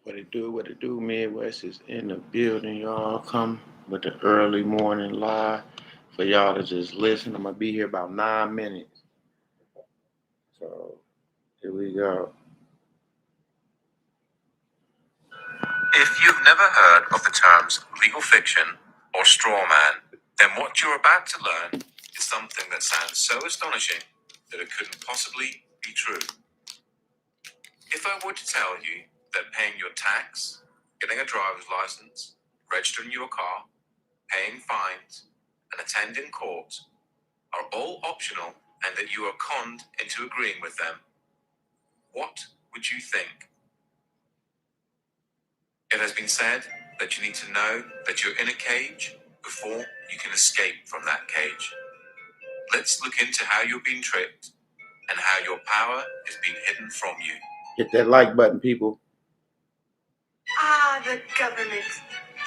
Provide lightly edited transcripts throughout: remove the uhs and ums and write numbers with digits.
What it do, Midwest is in the building, y'all. Come with the early morning live for y'all to just listen. I'm gonna be here about 9 minutes. So here we go. If you've never heard of the terms legal fiction or straw man, then what you're about to learn is something that sounds so astonishing that it couldn't possibly be true. If I were to tell you that paying your tax, getting a driver's license, registering your car, paying fines, and attending court are all optional and that you are conned into agreeing with them, what would you think? It has been said that you need to know that you're in a cage before you can escape from that cage. Let's look into how you're being tricked and how your power is being hidden from you. Hit that like button, people. Ah, the government.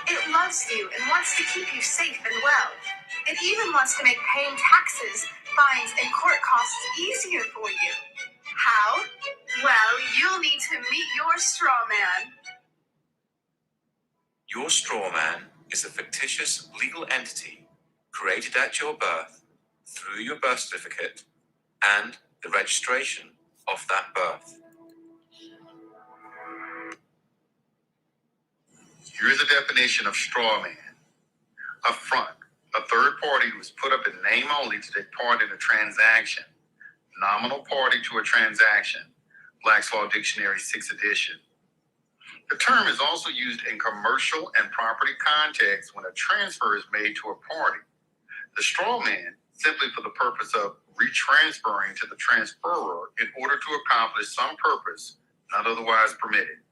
It loves you and wants to keep you safe and well. It even wants to make paying taxes, fines, and court costs easier for you. How? Well, you'll need to meet your straw man. Your straw man is a fictitious legal entity created at your birth through your birth certificate and the registration of that birth. Here's a definition of straw man. A front, a third party who is put up in name only to take part in a transaction. Nominal party to a transaction. Black's Law Dictionary, 6th edition. The term is also used in commercial and property contexts when a transfer is made to a party. The straw man, simply for the purpose of retransferring to the transferor in order to accomplish some purpose not otherwise permitted.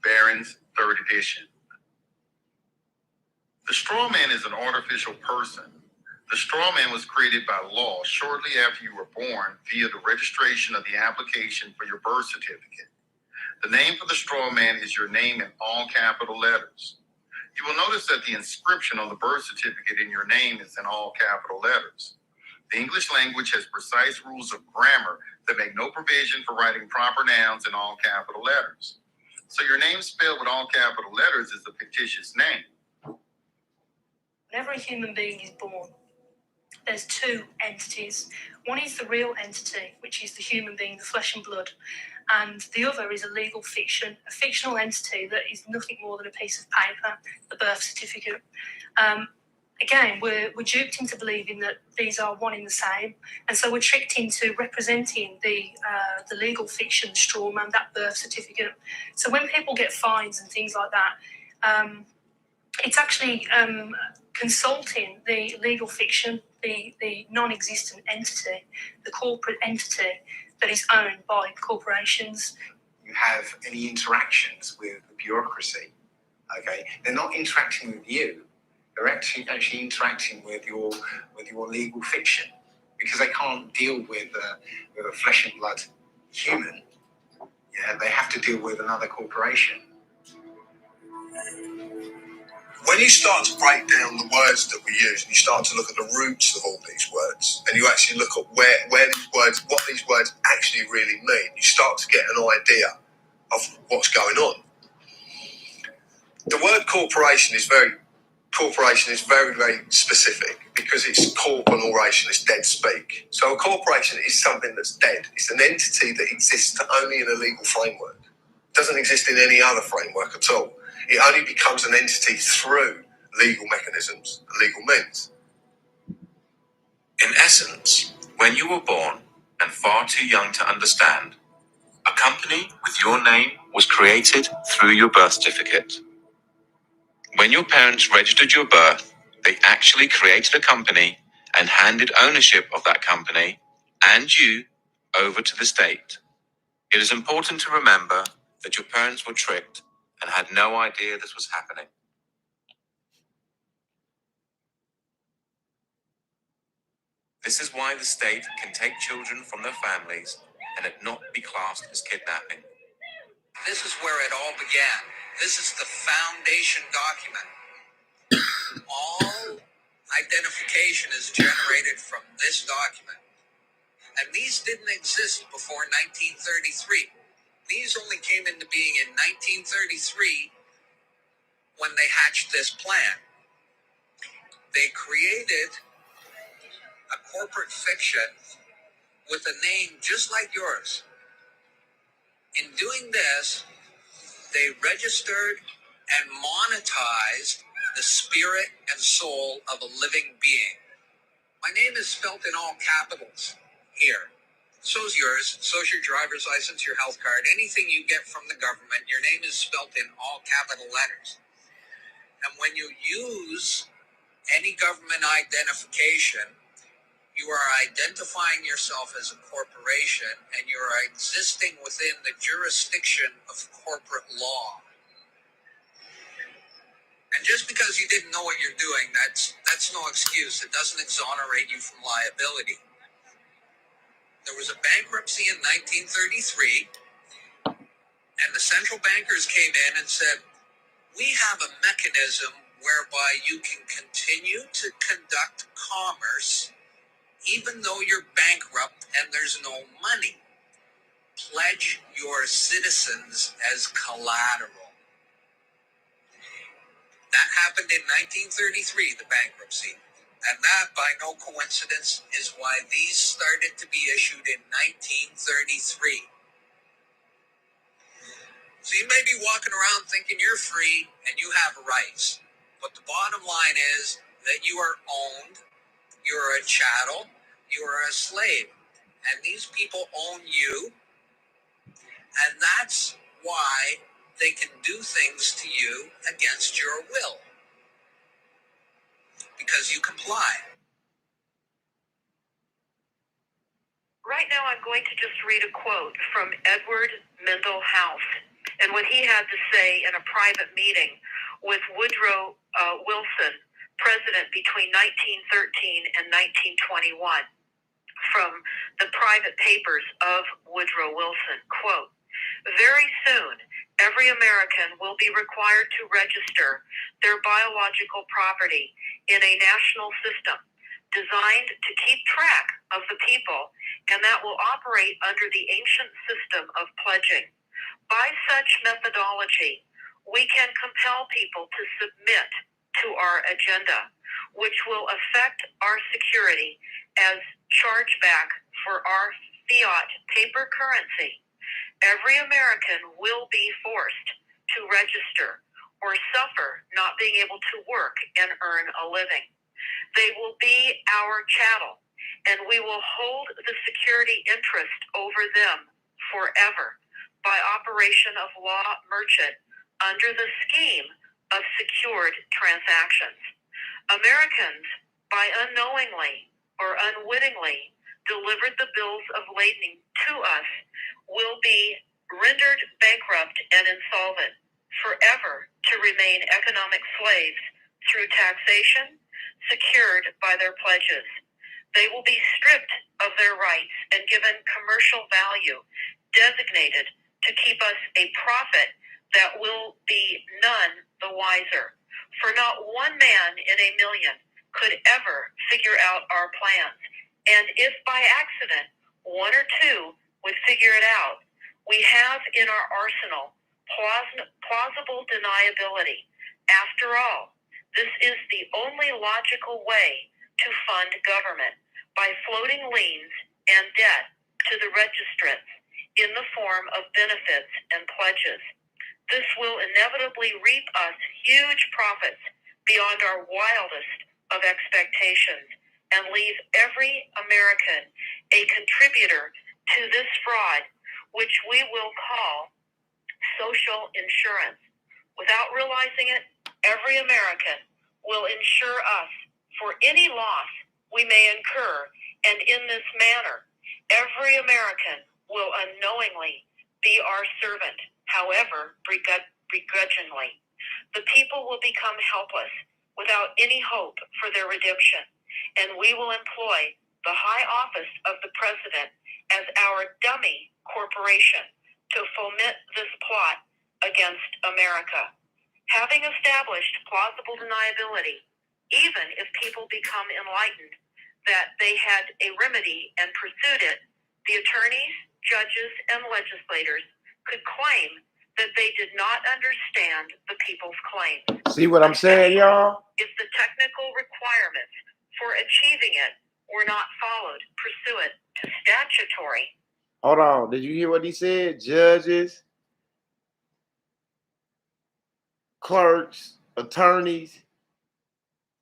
Barron's, 3rd edition. The straw man is an artificial person. The straw man was created by law shortly after you were born via the registration of the application for your birth certificate. The name for the straw man is your name in all capital letters. You will notice that the inscription on the birth certificate in your name is in all capital letters. The English language has precise rules of grammar that make no provision for writing proper nouns in all capital letters. So your name spelled with all capital letters is a fictitious name. Whenever a human being is born, there's two entities. One is the real entity, which is the human being, the flesh and blood. And the other is a legal fiction, a fictional entity that is nothing more than a piece of paper, the birth certificate. Again, we're duped into believing that these are one in the same. And so we're tricked into representing the legal fiction, the straw man, that birth certificate. So when people get fines and things like that, it's actually consulting the legal fiction, the non-existent entity, the corporate entity that is owned by corporations. You have any interactions with the bureaucracy, okay? They're not interacting with you. They're actually interacting with your legal fiction because they can't deal with a flesh and blood human. Yeah, they have to deal with another corporation. When you start to break down the words that we use and you start to look at the roots of all these words and you actually look at where these words, what these words actually really mean, you start to get an idea of what's going on. The word corporation is very, very specific because it's corporation, it's dead speak. So a corporation is something that's dead. It's an entity that exists only in a legal framework. It doesn't exist in any other framework at all. It only becomes an entity through legal mechanisms and legal means. In essence, when you were born and far too young to understand, a company with your name was created through your birth certificate. When your parents registered your birth, they actually created a company and handed ownership of that company and you over to the state. It is important to remember that your parents were tricked and had no idea this was happening. This is why the state can take children from their families and it not be classed as kidnapping. This is where it all began. This is the foundation document. All identification is generated from this document. And these didn't exist before 1933. These only came into being in 1933 when they hatched this plan. They created a corporate fiction with a name just like yours. In doing this, they registered and monetized the spirit and soul of a living being. My name is spelt in all capitals here. So's yours, so's your driver's license, your health card, anything you get from the government, your name is spelt in all capital letters. And when you use any government identification, you are identifying yourself as a corporation and you are existing within the jurisdiction of corporate law. And just because you didn't know what you're doing, that's no excuse. It doesn't exonerate you from liability. There was a bankruptcy in 1933, and the central bankers came in and said, we have a mechanism whereby you can continue to conduct commerce even though you're bankrupt and there's no money. Pledge your citizens as collateral. That happened in 1933, the bankruptcy. And that, by no coincidence, is why these started to be issued in 1933. So you may be walking around thinking you're free and you have rights. But the bottom line is that you are owned, you're a chattel, you are a slave. And these people own you. And that's why they can do things to you against your will. Because you comply. Right now, I'm going to just read a quote from Edward Mendell House and what he had to say in a private meeting with Woodrow Wilson, president between 1913 and 1921, from the private papers of Woodrow Wilson. Quote, very soon, every American will be required to register their biological property in a national system designed to keep track of the people, and that will operate under the ancient system of pledging. By such methodology, we can compel people to submit to our agenda, which will affect our security as chargeback for our fiat paper currency. Every American will be forced to register or suffer not being able to work and earn a living. They will be our chattel, and we will hold the security interest over them forever by operation of law merchant under the scheme of secured transactions. Americans, by unknowingly or unwittingly delivered the bills of lading to us, will be rendered bankrupt and insolvent forever to remain economic slaves through taxation secured by their pledges. They will be stripped of their rights and given commercial value designated to keep us a profit that will be none the wiser. For not one man in a million could ever figure out our plans. And if by accident one or two would figure it out, we have in our arsenal plausible deniability. After all, this is the only logical way to fund government, by floating liens and debt to the registrants in the form of benefits and pledges. This will inevitably reap us huge profits beyond our wildest of expectations and leave every American a contributor to this fraud, which we will call social insurance. Without realizing it, every American will insure us for any loss we may incur, and in this manner, every American will unknowingly be our servant, however begrudgingly. The people will become helpless without any hope for their redemption, and we will employ the high office of the president as our dummy corporation to foment this plot against America. Having established plausible deniability, even if people become enlightened that they had a remedy and pursued it, the attorneys, judges, and legislators could claim that they did not understand the people's claims. See what I'm saying, y'all? If the technical requirements for achieving it were not followed pursuant to statutory. Hold on. Did you hear what he said? Judges, clerks, attorneys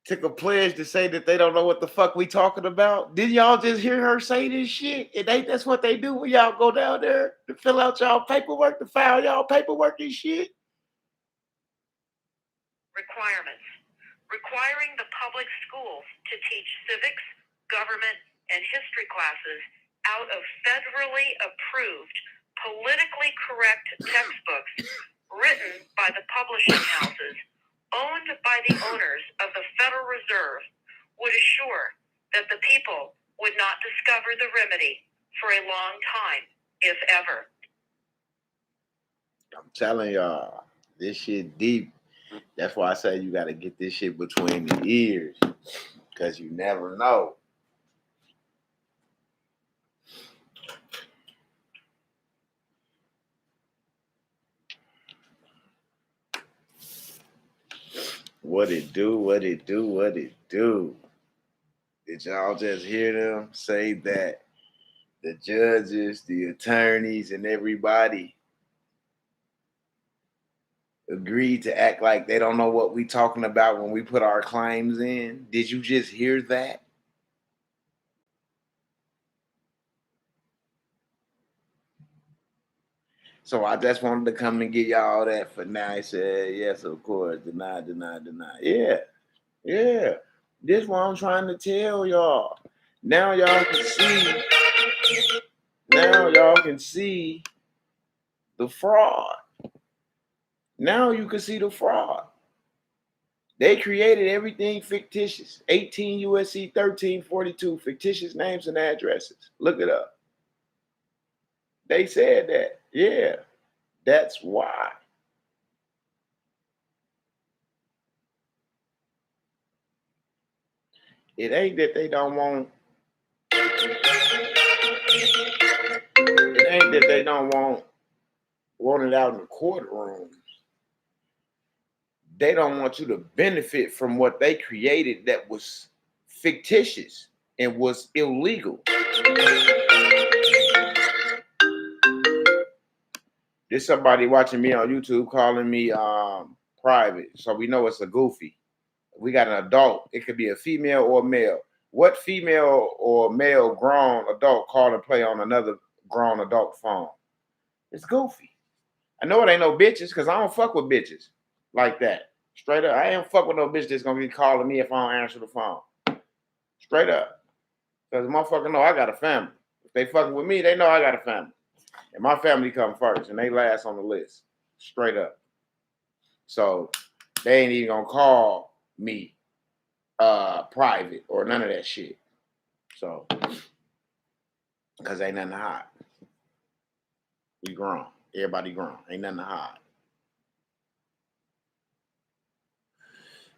took a pledge to say that they don't know what the fuck we talking about. Did y'all just hear her say this shit? And that's what they do when y'all go down there to fill out y'all paperwork, to file y'all paperwork and shit. Requirements. Requiring the public schools to teach civics, government, and history classes out of federally approved, politically correct textbooks written by the publishing houses owned by the owners of the Federal Reserve would assure that the people would not discover the remedy for a long time, if ever. I'm telling y'all, this shit deep. That's why I say you got to get this shit between the ears, because you never know. What it do, what it do, what it do. Did y'all just hear them say that the judges, the attorneys, and everybody agreed to act like they don't know what we talking about when we put our claims in? Did you just hear that? So I just wanted to come and get y'all that for now. He said, yes, of course. Deny, deny, deny. Yeah. Yeah. This is what I'm trying to tell y'all. Now y'all can see. Now y'all can see the fraud. Now you can see the fraud. They created everything fictitious. 18 USC 1342, fictitious names and addresses. Look it up. They said that. Yeah, that's why. It ain't that they don't want. It ain't that they don't want it out in the courtroom. They don't want you to benefit from what they created that was fictitious and was illegal. There's somebody watching me on YouTube calling me private, so we know it's a goofy. We got an adult. It could be a female or a male. What female or male grown adult call and play on another grown adult phone? It's goofy. I know it ain't no bitches because I don't fuck with bitches like that. Straight up. I ain't fuck with no bitch that's going to be calling me if I don't answer the phone. Straight up. Because motherfucker know I got a family. If they fucking with me, they know I got a family. And my family come first and they last on the list. Straight up. So they ain't even going to call me private or none of that shit. So, because ain't nothing to hide. We grown. Everybody grown. Ain't nothing to hide.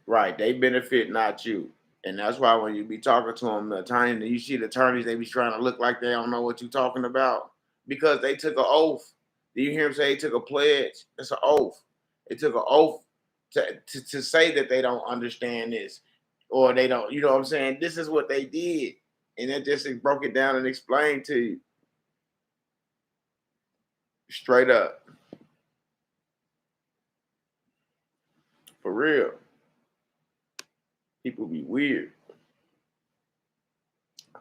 Right. They benefit, not you. And that's why when you be talking to them, the time you see the attorneys, they be trying to look like they don't know what you're talking about because they took an oath. Do you hear them say they took a pledge? It's an oath. They took an oath to say that they don't understand this or they don't, you know what I'm saying? This is what they did. And it just broke it down and explained to you. Straight up. For real. People be weird.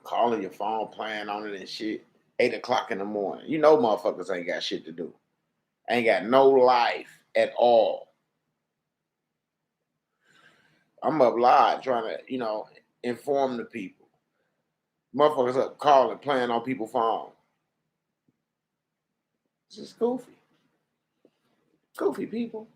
Calling your phone, playing on it and shit. 8 o'clock in the morning. You know motherfuckers ain't got shit to do. Ain't got no life at all. I'm up live trying to, inform the people. Motherfuckers up calling, playing on people's phone. It's just goofy. Goofy people.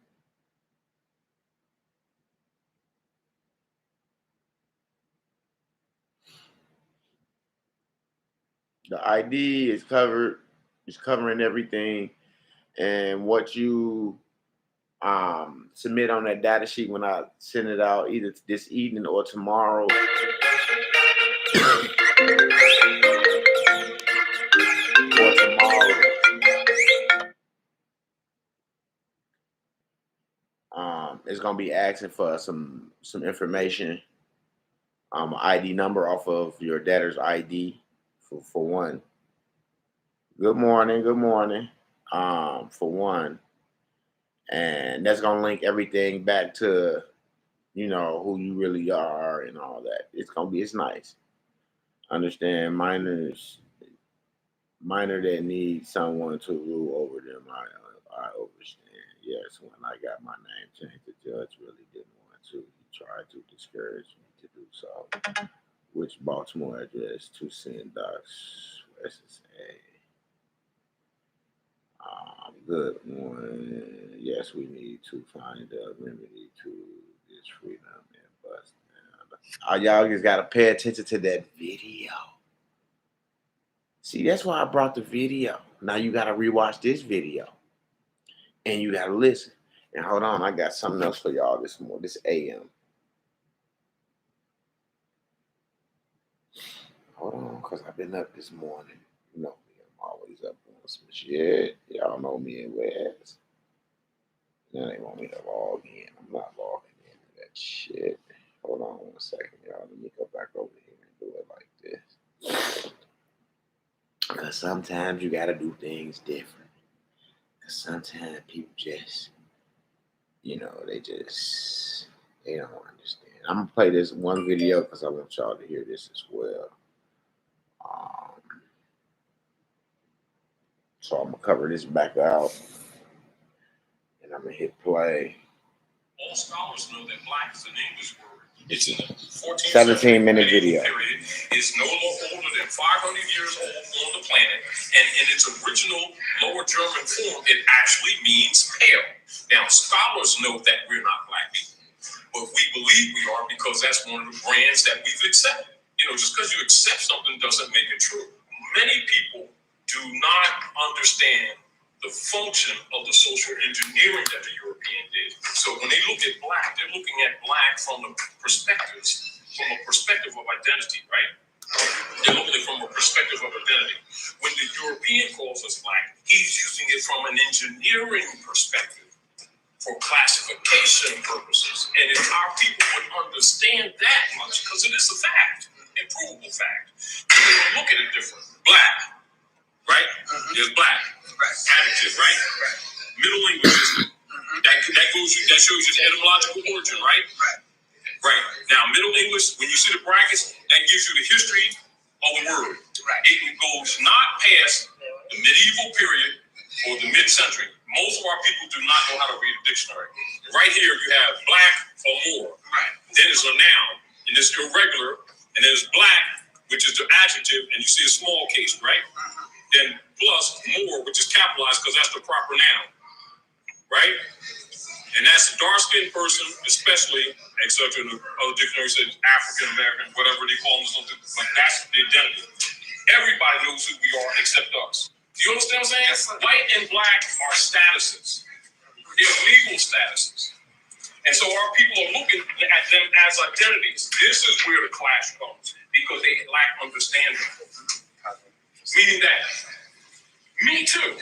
The ID is covered. It's covering everything. And what you submit on that data sheet when I send it out either this evening or tomorrow. It's gonna be asking for some information, ID number off of your debtor's ID for one. Good morning, for one, and that's gonna link everything back to, you know, who you really are and all that. It's nice. Understand minor that need someone to rule over them. I understand. Yes, when I got my name changed, the judge really didn't want to. He tried to discourage me to do so. Which Baltimore address to send docs SSA. Good one. Yes, we need to find a remedy to this freedom and bust. Y'all just gotta pay attention to that video. See, that's why I brought the video. Now you gotta rewatch this video. And you gotta listen. And hold on, I got something else for y'all this morning, this AM. Hold on, because I've been up this morning. You know me, I'm always up on some shit. Y'all know me and Wes. Now they want me to log in. I'm not logging into that shit. Hold on 1 second, y'all. Let me go back over here and do it like this. Because sometimes you got to do things different. Because sometimes people just, you know, they don't understand. I'm going to play this one video because I want y'all to hear this as well. So I'm going to cover this back out. And I'm going to hit play. All scholars know that black is an English word. It's in the 14th 17-minute video. Period is no older than 500 years old on the planet, and in its original Lower German form, it actually means pale. Now, scholars know that we're not black people, but we believe we are because that's one of the brands that we've accepted. You know, just because you accept something doesn't make it true. Many people do not understand the function of the social engineering that the European did. So when they look at black, they're looking at black from a perspective of identity, right? They're looking at it from a perspective of identity. When the European calls us black, he's using it from an engineering perspective for classification purposes. And if our people would understand that much, because it is a fact, a provable fact, they would look at it different. Black, right? There's black. Adjective, right? Middle English, that shows you the etymological origin, right? Right. Now, Middle English, when you see the brackets, that gives you the history of the word. It goes not past the medieval period or the mid-century. Most of our people do not know how to read a dictionary. Right here, you have black or more. Then it's a noun, and it's irregular, and then it's black, which is the adjective, and you see a small case, right? Then plus more, which is capitalized because that's the proper noun, right? And that's a dark-skinned person, especially, etc. The other dictionary says African-American, whatever they call them, but that's the identity. Everybody knows who we are except us. Do you understand what I'm saying? White and black are statuses. They're legal statuses. And so our people are looking at them as identities. This is where the clash comes because they lack understanding. Meaning that, me too.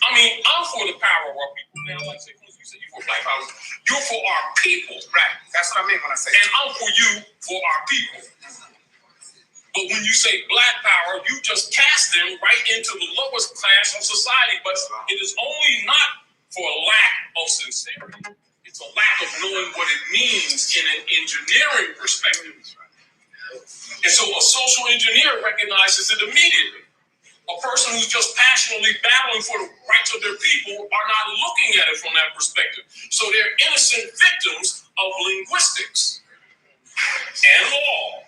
I mean, I'm for the power of our people. Now, like say, you said you're for black power. You're for our people. Right. That's what I mean when I say. And I'm for you for our people. But when you say black power, you just cast them right into the lowest class of society. But it is only not for a lack of sincerity. It's a lack of knowing what it means in an engineering perspective. And so a social engineer recognizes it immediately. A person who's just passionately battling for the rights of their people are not looking at it from that perspective. So they're innocent victims of linguistics and law.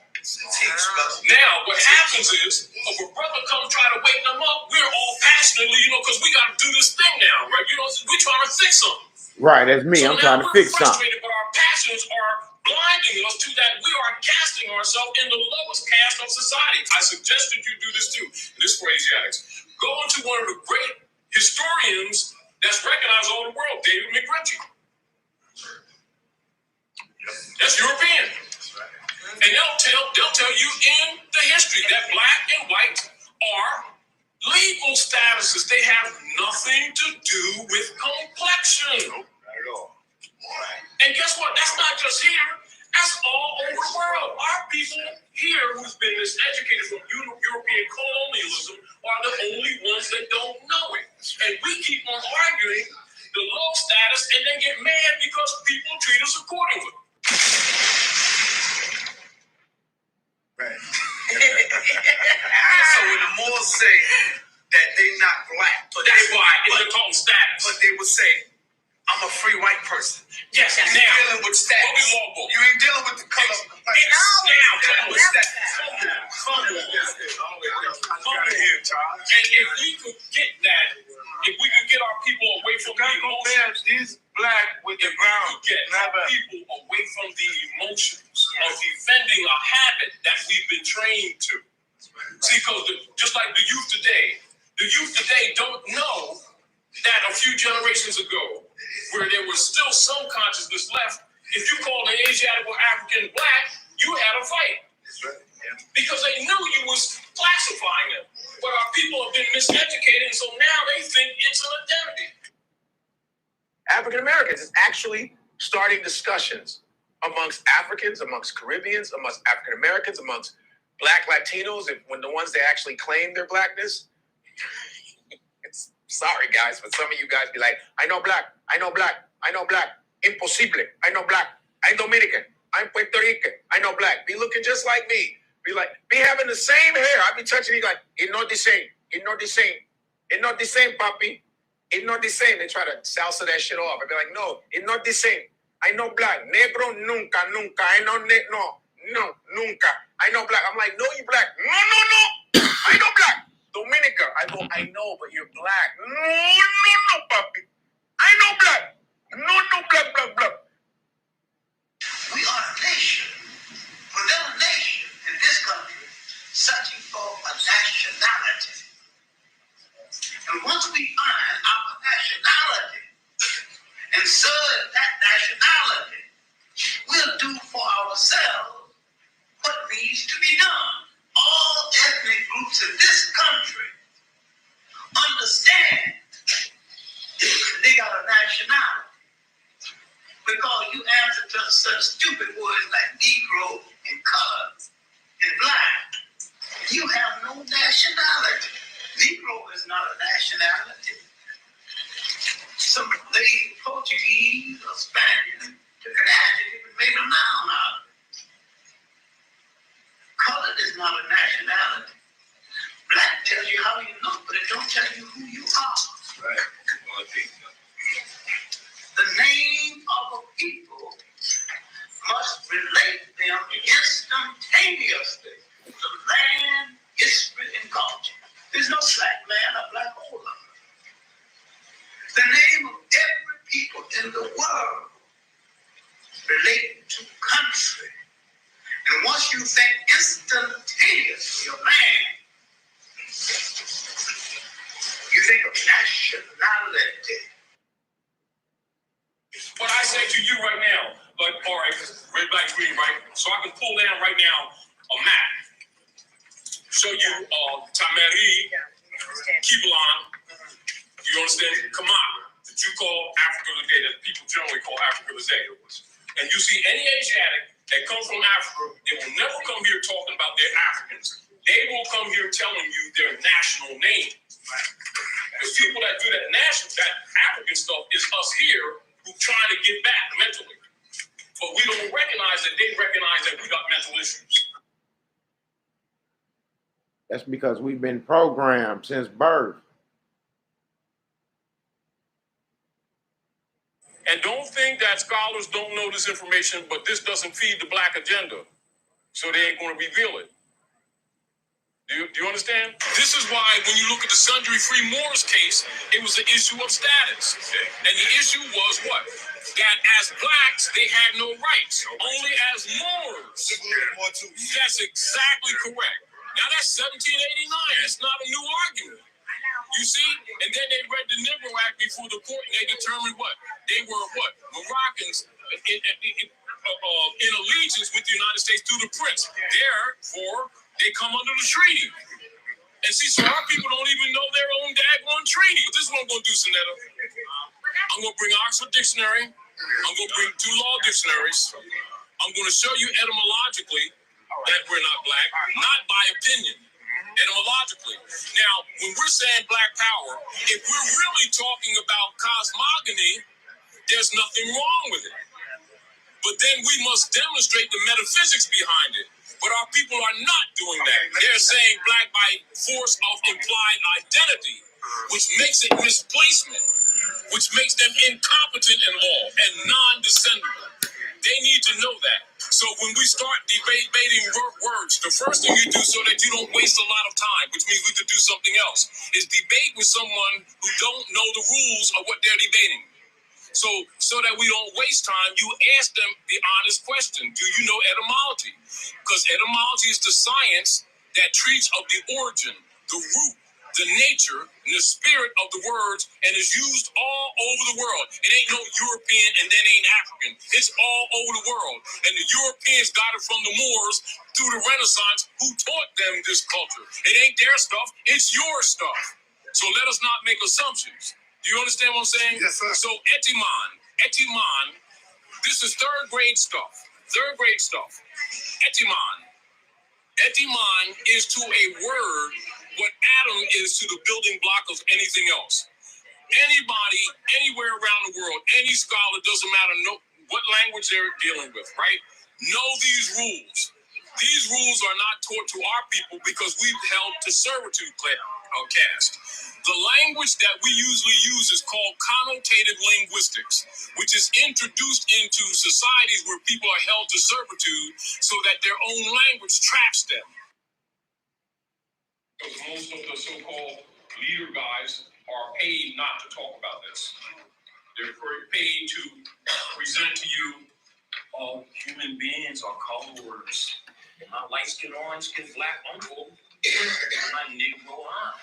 Now, what happens is, if a brother comes try to wake them up, we're all passionately, because we got to do this thing now, right? We're trying to fix something. Right, that's me. So I'm trying to fix something. But our passions are blinding us to that we are casting ourselves in the lowest caste of society. I suggest that you do this too. And this crazy addicts. Go into one of the great historians that's recognized all over the world, David McRitchie. That's European. And they'll tell you in the history that black and white are legal statuses. They have nothing to do with complexion. Not at all. And guess what? That's not just here. That's all over the world. Our people here who's been miseducated from European colonialism are the only ones that don't know it. And we keep on arguing the low status and then get mad because people treat us accordingly. Right. So when the Moors say that they not black, but that's why they're called status. But they would say, I'm a free white person. Yes, and now dealing with status. You ain't dealing with the color of the complexion. Now, dealing with status. Come here, Charles. And if we could get that, if we could get our people away from the emotions, these black with the brown. get our people away from the emotions of defending a habit that we've been trained to. See, because just like the youth today don't know that a few generations ago, where there was still some consciousness left, if you called an Asiatic or African black, you had a fight. Because they knew you was classifying them. But our people have been miseducated, and so now they think it's an identity. African Americans is actually starting discussions amongst Africans, amongst Caribbeans, amongst African Americans, amongst Black Latinos, and when the ones that actually claim their blackness. Sorry, guys, but some of you guys be like, I know black, I know black, I know black. Imposible, I know black. I'm Dominican, I'm Puerto Rican, I know black. Be looking just like me. Be having the same hair. I be touching you like, it's not the same. It's not the same. It's not the same, papi. It's not the same. They try to salsa that shit off. I be like, no, it's not the same. I know black. Negro, nunca. I know no, nunca. I know black. I'm like, no, you black. No. I know black. Dominica. I know, but you're black. No, papi. I know black. No, black. We are a nation, within a nation in this country, searching for a nationality. And once we find our nationality and serve that nationality, we'll do for ourselves what needs to be done. All ethnic groups in this country understand they got a nationality. Because you answer to such stupid words like Negro and colored and black, you have no nationality. Negro is not a nationality. Some lady Portuguese or Spanish took an adjective and made a noun out of it. Colored is not a nationality. Black tells you how you look, but it don't tell you who you are. Right. The name of a people must relate them instantaneously to land, history, and culture. There's no black man or black holder. The name of every people in the world relates to country. And once you think instantaneously of land, you think of nationality. What I say to you right now, like, all right, red, black, green, right? So I can pull down right now a map. Show you Tamari, Kiblon, you understand? Kamara, that you call Africa today, that people generally call Africa today. And you see any Asiatic that comes from Africa, they will never come here talking about their Africans. They will come here telling you their national name. The people that do that African stuff is us here who trying to get back mentally. But we don't recognize that they recognize that we got mental issues. That's because we've been programmed since birth. And don't think that scholars don't know this information, but this doesn't feed the black agenda. So they ain't going to reveal it. Do you understand? This is why when you look at the Sundry Free Moors case, it was an issue of status. And the issue was what? That as blacks, they had no rights. Only as Moors. That's exactly correct. Now that's 1789. That's not a new argument. You see? And then they read the Negro Act before the court, and they determined what? They were what? Moroccans in allegiance with the United States through the Prince. Therefore, they come under the treaty. And see, so our people don't even know their own daggone treaty. This is what I'm going to do, Sonetta. I'm going to bring Oxford Dictionary, I'm going to bring two law dictionaries. I'm going to show you etymologically that we're not black, not by opinion. Etymologically. Now, when we're saying black power, if we're really talking about cosmogony, there's nothing wrong with it. But then we must demonstrate the metaphysics behind it. But our people are not doing that. They're saying black by force of implied identity, which makes it misplacement, which makes them incompetent in law and non-descendable. They need to know that. So when we start debating words, the first thing you do so that you don't waste a lot of time, which means we could do something else, is debate with someone who don't know the rules of what they're debating. So that we don't waste time, you ask them the honest question. Do you know etymology? Because etymology is the science that treats of the origin, the root, the nature, and the spirit of the words, and is used all over the world. It ain't no European and then ain't African. It's all over the world. And the Europeans got it from the Moors through the Renaissance, who taught them this culture. It ain't their stuff, it's your stuff. So let us not make assumptions. Do you understand what I'm saying? Yes, sir. So etimon, this is third grade stuff. Etimon. Etimon is to a word what atom is to the building block of anything else. Anybody, anywhere around the world, any scholar, doesn't matter what language they're dealing with, right? Know these rules. These rules are not taught to our people because we've held to servitude caste. The language that we usually use is called connotative linguistics, which is introduced into societies where people are held to servitude so that their own language traps them. Because most of the so-called leader guys are paid not to talk about this. They're paid to present to you, human beings are colors. My light-skinned, orange-skinned black uncle, my Negro aunt.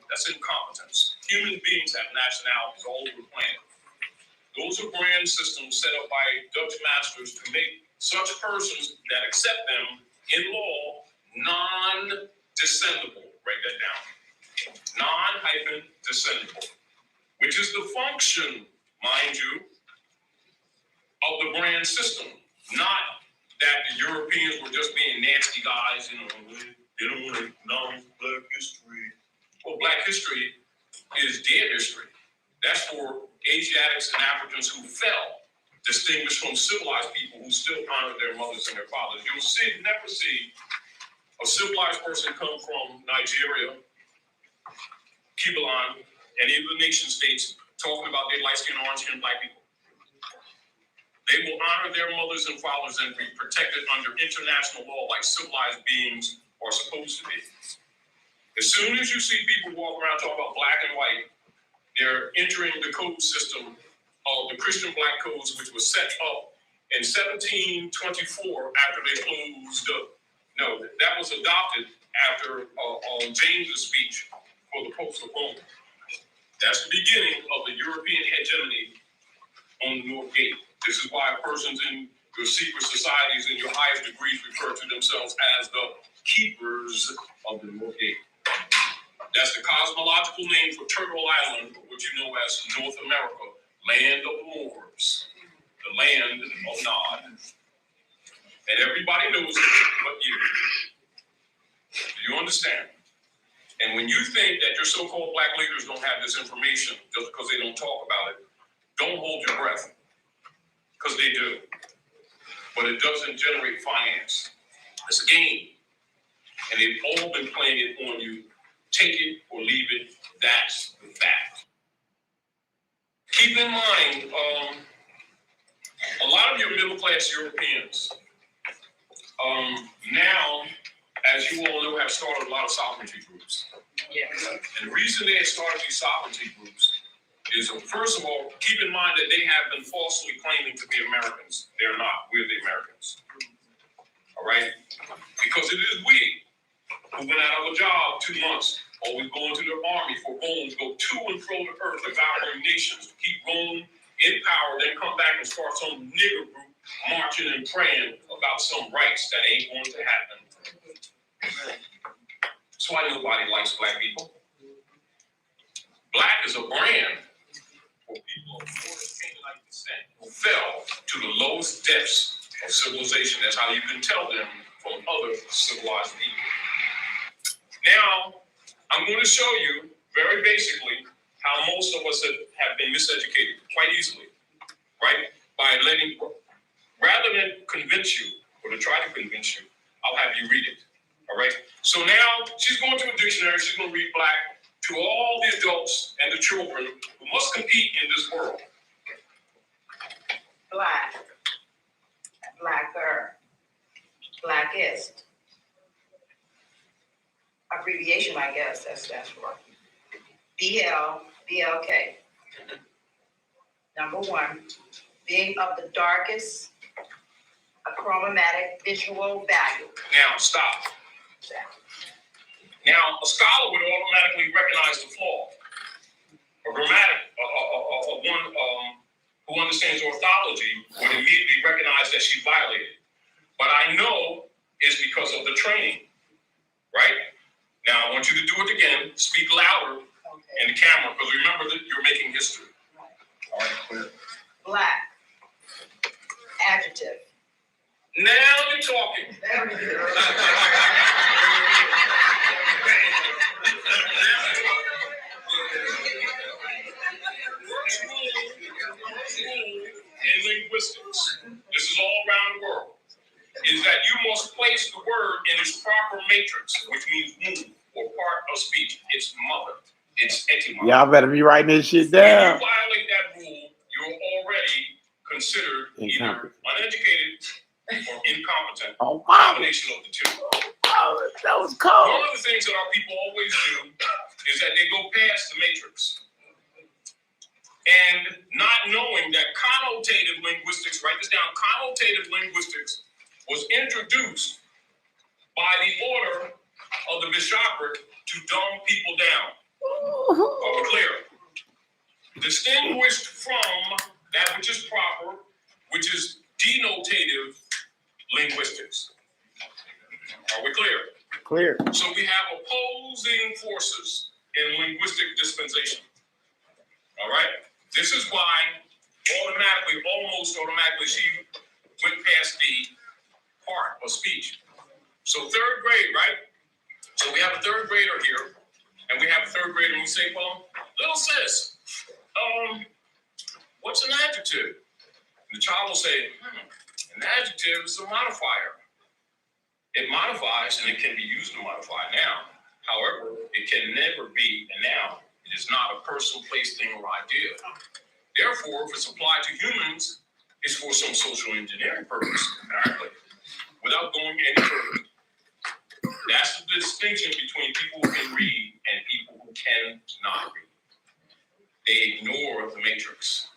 That's incompetence. Human beings have nationalities all over the planet. Those are brand systems set up by Dutch masters to make such persons that accept them in law non-descendable. Write that down. Non-descendable, which is the function, mind you, of the brand system. Not that the Europeans were just being nasty guys, they don't want to acknowledge black history. Well, black history is dead history. That's for Asiatics and Africans who fell, distinguished from civilized people who still honor their mothers and their fathers. You'll never see a civilized person come from Nigeria, Kibalan, any of the nation states talking about their light-skinned, orange-skinned black people. They will honor their mothers and fathers and be protected under international law like civilized beings are supposed to be. As soon as you see people walk around talking about black and white, they're entering the code system of the Christian black codes, which was set up in 1724 after they closed up. No, that was adopted after James's speech for the Popes of Rome. That's the beginning of the European hegemony on the North Gate. This is why persons in your secret societies in your highest degrees refer to themselves as the keepers of the North Gate. That's the cosmological name for Turtle Island, which you know as North America, land of the Moors, the land of Nod. And everybody knows it but you. Do you understand? And when you think that your so-called black leaders don't have this information just because they don't talk about it, don't hold your breath. Because they do. But it doesn't generate finance. It's a game. And they've all been playing it on you. Take it or leave it. That's the fact. Keep in mind, a lot of your middle-class Europeans now, as you all know, have started a lot of sovereignty groups. Yeah. And the reason they have started these sovereignty groups is, first of all, keep in mind that they have been falsely claiming to be Americans. They're not. We're the Americans. All right? Because it is we who went out of a job 2 months, always going to their army for Rome, go to and fro the earth, devouring nations, keep Rome in power, then come back and start some nigger group marching and praying about some rights that ain't going to happen. That's why nobody likes black people. Black is a brand. fell to the lowest depths of civilization. That's how you can tell them from other civilized people. Now, I'm going to show you very basically how most of us have been miseducated quite easily, right? By letting, rather than convince you or to try to convince you, I'll have you read it, all right? So now she's going to a dictionary, she's going to read black to all the adults and the children who must compete in this world. Black, blacker, blackest. Abbreviation, I guess, that's for BLK. Number one, being of the darkest achromatic visual value. Now, stop. Now, a scholar would automatically recognize the flaw. A one who understands orthology would immediately recognize that she violated. But I know it's because of the training, right? Now, I want you to do it again. Speak louder in the camera, because remember that you're making history. All right, clear. Black, adjective. Now you're talking. In linguistics, this is all around the world, is that you must place the word in its proper matrix, which means womb or part of speech. Its mother, its etymology. Y'all better be writing this shit When down. you violate that rule, you're already considered either uneducated or incompetent. Oh, wow. Combination of the two. Oh, that was cold. One of the things that our people always do is that they go past the matrix. And not knowing that connotative linguistics, write this down, connotative linguistics was introduced by the order of the bishopric to dumb people down. Are we clear? Distinguished from that which is proper, which is denotative linguistics. Are we clear? Clear. So we have opposing forces in linguistic dispensation. All right? This is why almost automatically, she went past the part of speech. So third grade, right? So we have a third grader here, and we have a third grader, and we say, well, little sis, what's an adjective? And the child will say, an adjective is a modifier. It modifies, and it can be used to modify a noun. However, it can never be a noun. It is not a person, place, thing, or idea. Therefore, if it's applied to humans, it's for some social engineering purpose, apparently, without going any further. That's the distinction between people who can read and people who cannot read. They ignore the matrix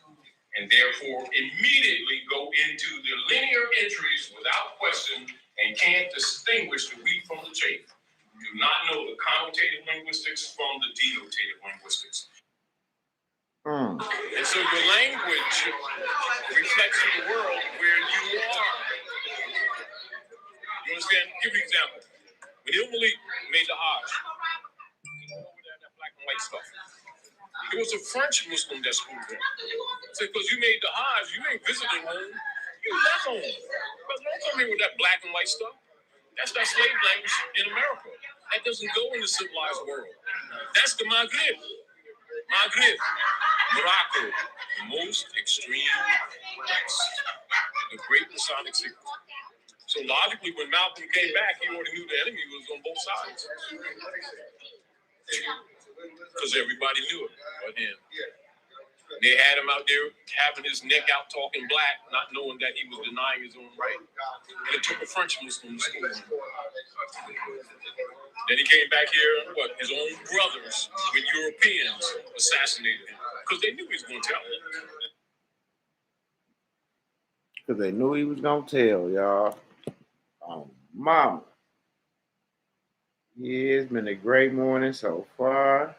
and therefore immediately go into the linear entries without question and can't distinguish the wheat from the chaff. Do not know the connotative linguistics from the denotative linguistics. And so your language reflects the world where you are. You understand? Give me an example. When Malik made the Hajj, that black and white stuff. It was a French Muslim that schooled him. So because you made the Hajj, you ain't visiting home. You left home. But don't come here with that black and white stuff. That's that slave language in America. That doesn't go in the civilized world. That's the Maghrib. Maghrib, Morocco, the most extreme west, the great Masonic secret. So logically, when Malcolm came back, he already knew the enemy was on both sides. Because everybody knew it but him. They had him out there having his neck out talking black, not knowing that he was denying his own right. And it took a French Muslim to school him. Then he came back here, his own brothers with Europeans assassinated him. Because they knew he was going to tell them. Because they knew he was going to tell, y'all. Mama. Yeah, it's been a great morning so far.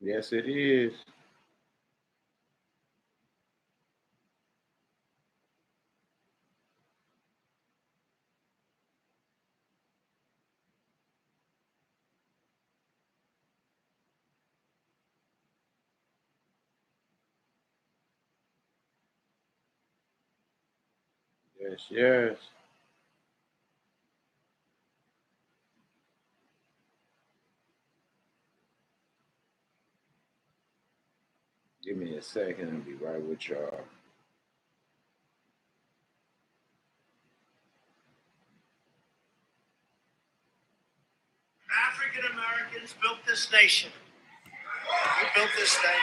Yes, it is. Yes, yes. Give me a second. I'll be right with y'all. African Americans built this nation. We built this nation.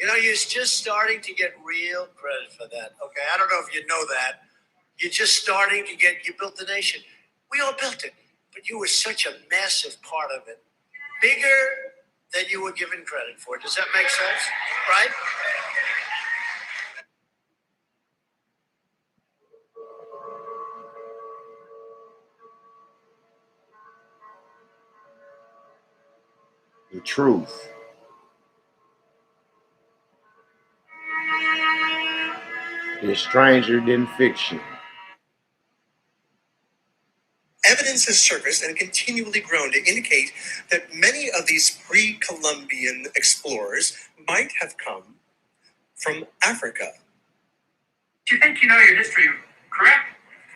You know, you're just starting to get real credit for that. Okay, I don't know if you know that. You're just starting to get, you built the nation. We all built it, but you were such a massive part of it. Bigger than you were given credit for. Does that make sense? Right? The truth is stranger than fiction. Evidence has surfaced and continually grown to indicate that many of these pre-Columbian explorers might have come from Africa. Do you think you know your history correct?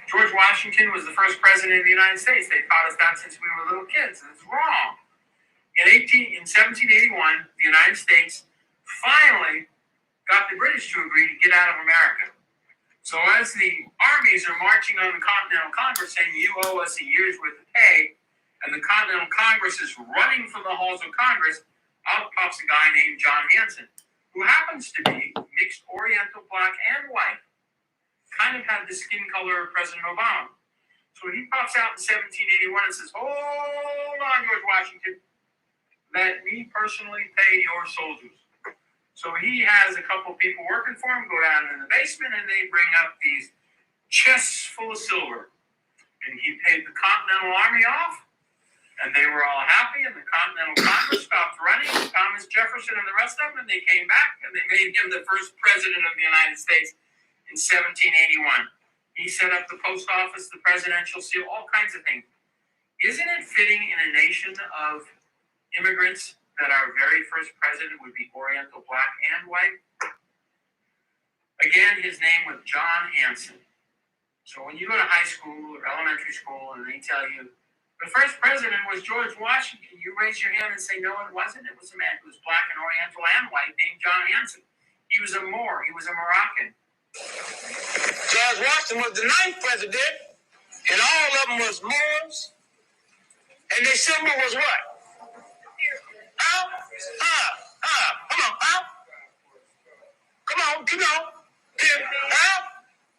George Washington was the first president of the United States. They taught us that since we were little kids. It's wrong. In 1781, the United States finally got the British to agree to get out of America. So as the armies are marching on the Continental Congress saying, you owe us a year's worth of pay, and the Continental Congress is running from the halls of Congress, out pops a guy named John Hanson, who happens to be mixed Oriental, black, and white. Kind of had the skin color of President Obama. So he pops out in 1781 and says, hold on, George Washington. Let me personally pay your soldiers. So he has a couple people working for him, go down in the basement, and they bring up these chests full of silver. And he paid the Continental Army off, and they were all happy, and the Continental Congress stopped running, Thomas Jefferson and the rest of them, and they came back, and they made him the first president of the United States in 1781. He set up the post office, the presidential seal, all kinds of things. Isn't it fitting in a nation of immigrants that our very first president would be Oriental, black, and white? Again, his name was John Hanson. So when you go to high school or elementary school and they tell you the first president was George Washington, you raise your hand and say, no, it wasn't. It was a man who was black and Oriental and white named John Hanson. He was a Moor. He was a Moroccan. George Washington was the 9th president, and all of them was Moors, and their symbol was what? Come on.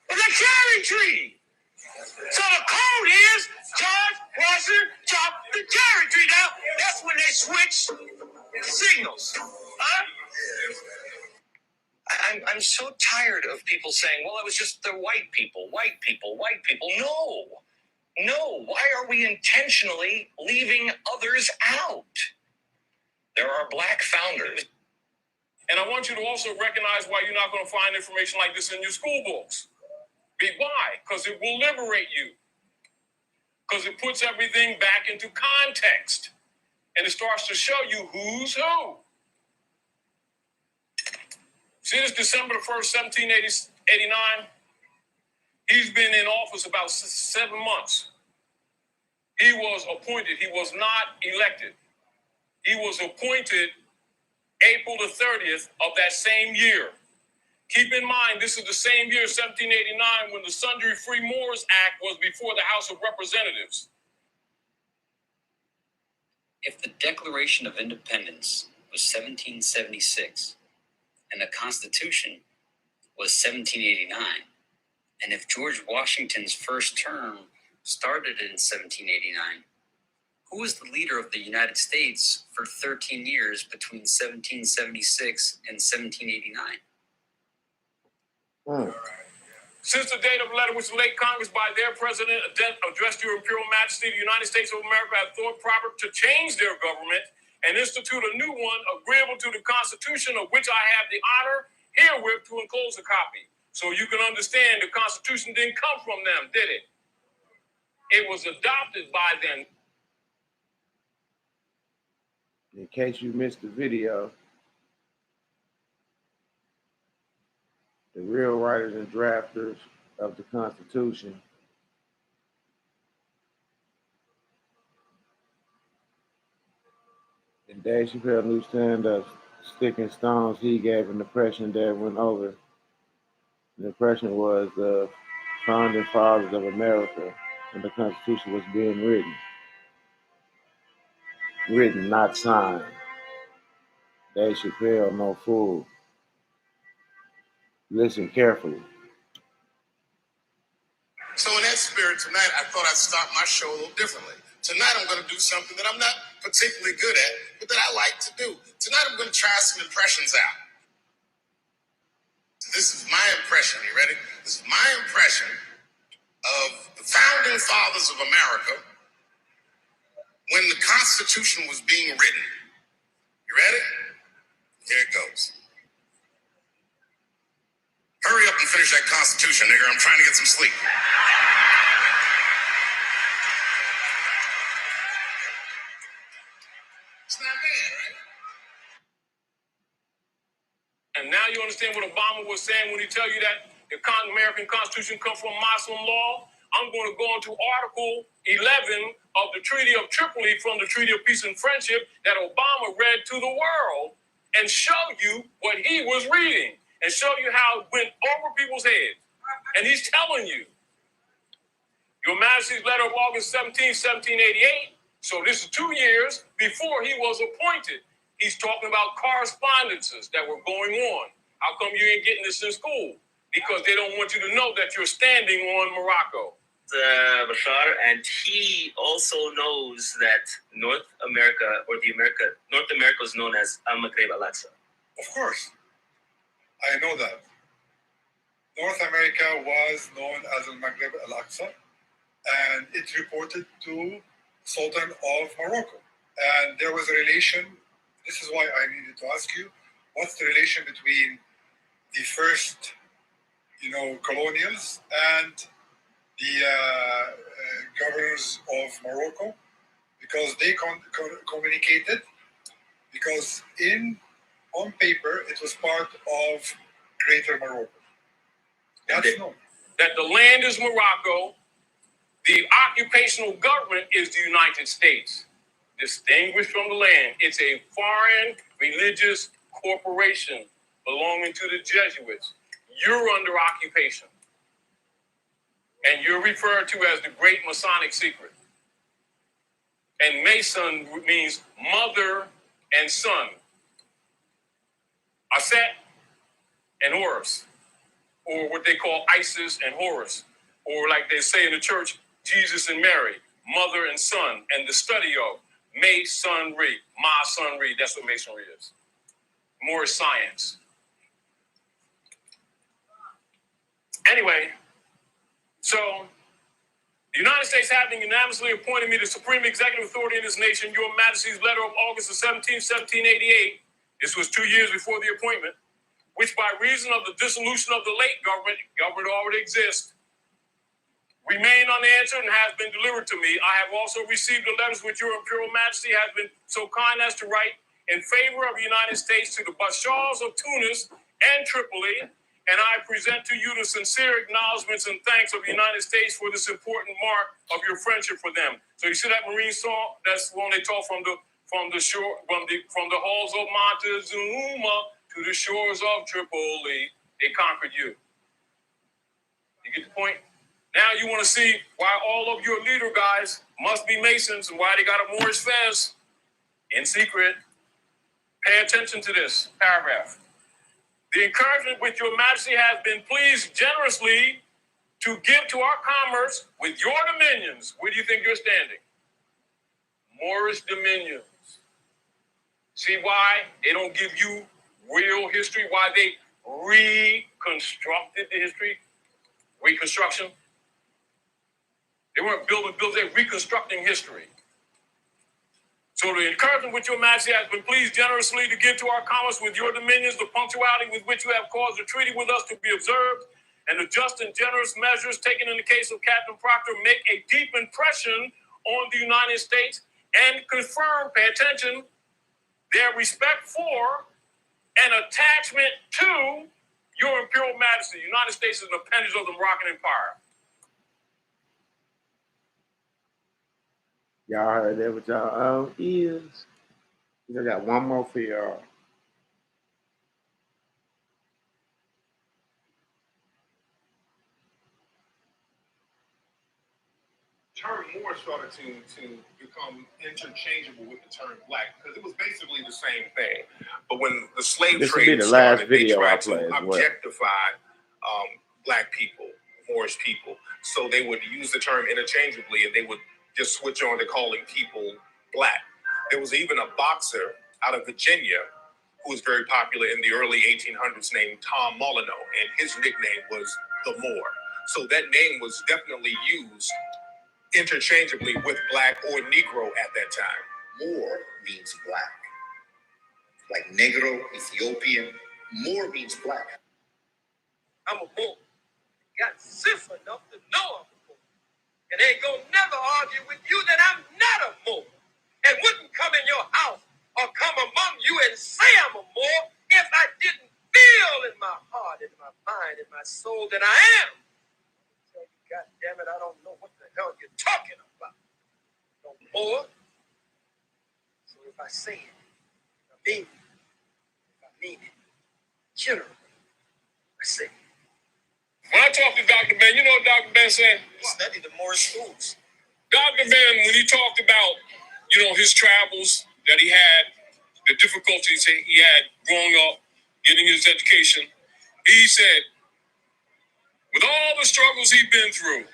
With a cherry tree. So the code is George Washington chopped the cherry tree down. That's when they switched signals. I'm so tired of people saying, well, it was just the white people. No. Why are we intentionally leaving others out? There are black founders. And I want you to also recognize why you're not going to find information like this in your school books. Why? Because it will liberate you. Because it puts everything back into context. And it starts to show you who's who. See this December the 1st, 1789? He's been in office about 7 months. He was appointed. He was not elected. He was appointed April the 30th of that same year. Keep in mind, this is the same year, 1789, when the Sundry Free Moors Act was before the House of Representatives. If the Declaration of Independence was 1776 and the Constitution was 1789, and if George Washington's first term started in 1789, who was the leader of the United States for 13 years between 1776 and 1789? Since the date of the letter which the late Congress by their president addressed your imperial majesty, the United States of America have thought proper to change their government and institute a new one agreeable to the Constitution, of which I have the honor herewith to enclose a copy. So you can understand the Constitution didn't come from them, did it? It was adopted by them. In case you missed the video, the real writers and drafters of the Constitution. And Dave Chappelle knew stand-up sticking stones. He gave an impression that went over. The impression was the founding fathers of America when the Constitution was being written. Written, not signed. Dave Chappelle, no fool. Listen carefully. So in that spirit, tonight I thought I'd start my show a little differently. Tonight I'm going to do something that I'm not particularly good at, but that I like to do. Tonight I'm going to try some impressions out. This is my impression. You ready? This is my impression of the founding fathers of America when the Constitution was being written. You ready? Here it goes. Hurry up and finish that Constitution, nigga. I'm trying to get some sleep. It's not bad, right? And now you understand what Obama was saying when he tell you that the American Constitution comes from Muslim law. I'm going to go into Article 11 of the Treaty of Tripoli from the Treaty of Peace and Friendship that Obama read to the world and show you what he was reading and show you how it went over people's heads. And he's telling you, Your Majesty's letter of August 17, 1788. So this is 2 years before he was appointed. He's talking about correspondences that were going on. How come you ain't getting this in school? Because they don't want you to know that you're standing on Morocco. Bashar, and he also knows that North America is known as Al-Maghreb Al-Aqsa. Of course, I know that. North America was known as Al-Maghreb Al-Aqsa, and it reported to Sultan of Morocco. And there was a relation. This is why I needed to ask you, what's the relation between the first, colonials and the governors of Morocco? Because they communicated, because on paper, it was part of Greater Morocco. That's known. That the land is Morocco, the occupational government is the United States. Distinguished from the land, it's a foreign religious corporation belonging to the Jesuits. You're under occupation. And you're referred to as the Great Masonic Secret. And Mason means mother and son. Aset and Horus, or what they call Isis and Horus, or like they say in the church, Jesus and Mary, mother and son, and the study of Masonry, Masonry. That's what Masonry is. More science. Anyway, so the United States having unanimously appointed me the supreme executive authority in this nation, Your Majesty's letter of August the 17th, 1788, this was 2 years before the appointment, which by reason of the dissolution of the late government already exists, remain unanswered and has been delivered to me. I have also received the letters which Your Imperial Majesty has been so kind as to write in favor of the United States to the Bashars of Tunis and Tripoli, and I present to you the sincere acknowledgments and thanks of the United States for this important mark of your friendship for them. So you see that Marine song? That's when they talk from the halls of Montezuma to the shores of Tripoli. They conquered you. You get the point? Now you want to see why all of your leader guys must be Masons and why they got a Moorish fez in secret. Pay attention to this paragraph. The encouragement which Your Majesty has been pleased generously to give to our commerce with your dominions. Where do you think you're standing? Moorish dominions. See why they don't give you real history? Why they reconstructed the history? Reconstruction. They weren't building, they're reconstructing history. So the encouragement which Your Majesty has been pleased generously to give to our commerce with your dominions, the punctuality with which you have caused the treaty with us to be observed, and the just and generous measures taken in the case of Captain Proctor make a deep impression on the United States and confirm, pay attention, their respect for and attachment to Your Imperial Majesty, the United States is an appendage of the Moroccan Empire. Y'all heard that with y'all ears. I got one more for y'all. Term Moor started to become interchangeable with the term black because it was basically the same thing. But when the slave This will trade be the started, last video they I tried play to as well. objectify black people, Moorish people. So they would use the term interchangeably, and they would just switch on to calling people black. There was even a boxer out of Virginia who was very popular in the early 1800s named Tom Molyneux, and his nickname was the Moor. So that name was definitely used interchangeably with black or Negro at that time. Moor means black. Like Negro, Ethiopian. Moor means black. I'm a Moor. Got sense enough to know I'm a Moor. And ain't gonna never argue with you that I'm not a Moor. And wouldn't come in your house or come among you and say I'm a Moor if I didn't feel in my heart, in my mind, in my soul that I am. God damn it, I don't know what the hell you're talking about. No more. So if I say it, I mean it. If I mean it, generally, I say it. When I talked to Dr. Ben, you know what Dr. Ben said? Study the Moorish schools. Dr. Ben, when he talked about, his travels that he had, the difficulties he had growing up, getting his education, he said, with all the struggles he'd been through,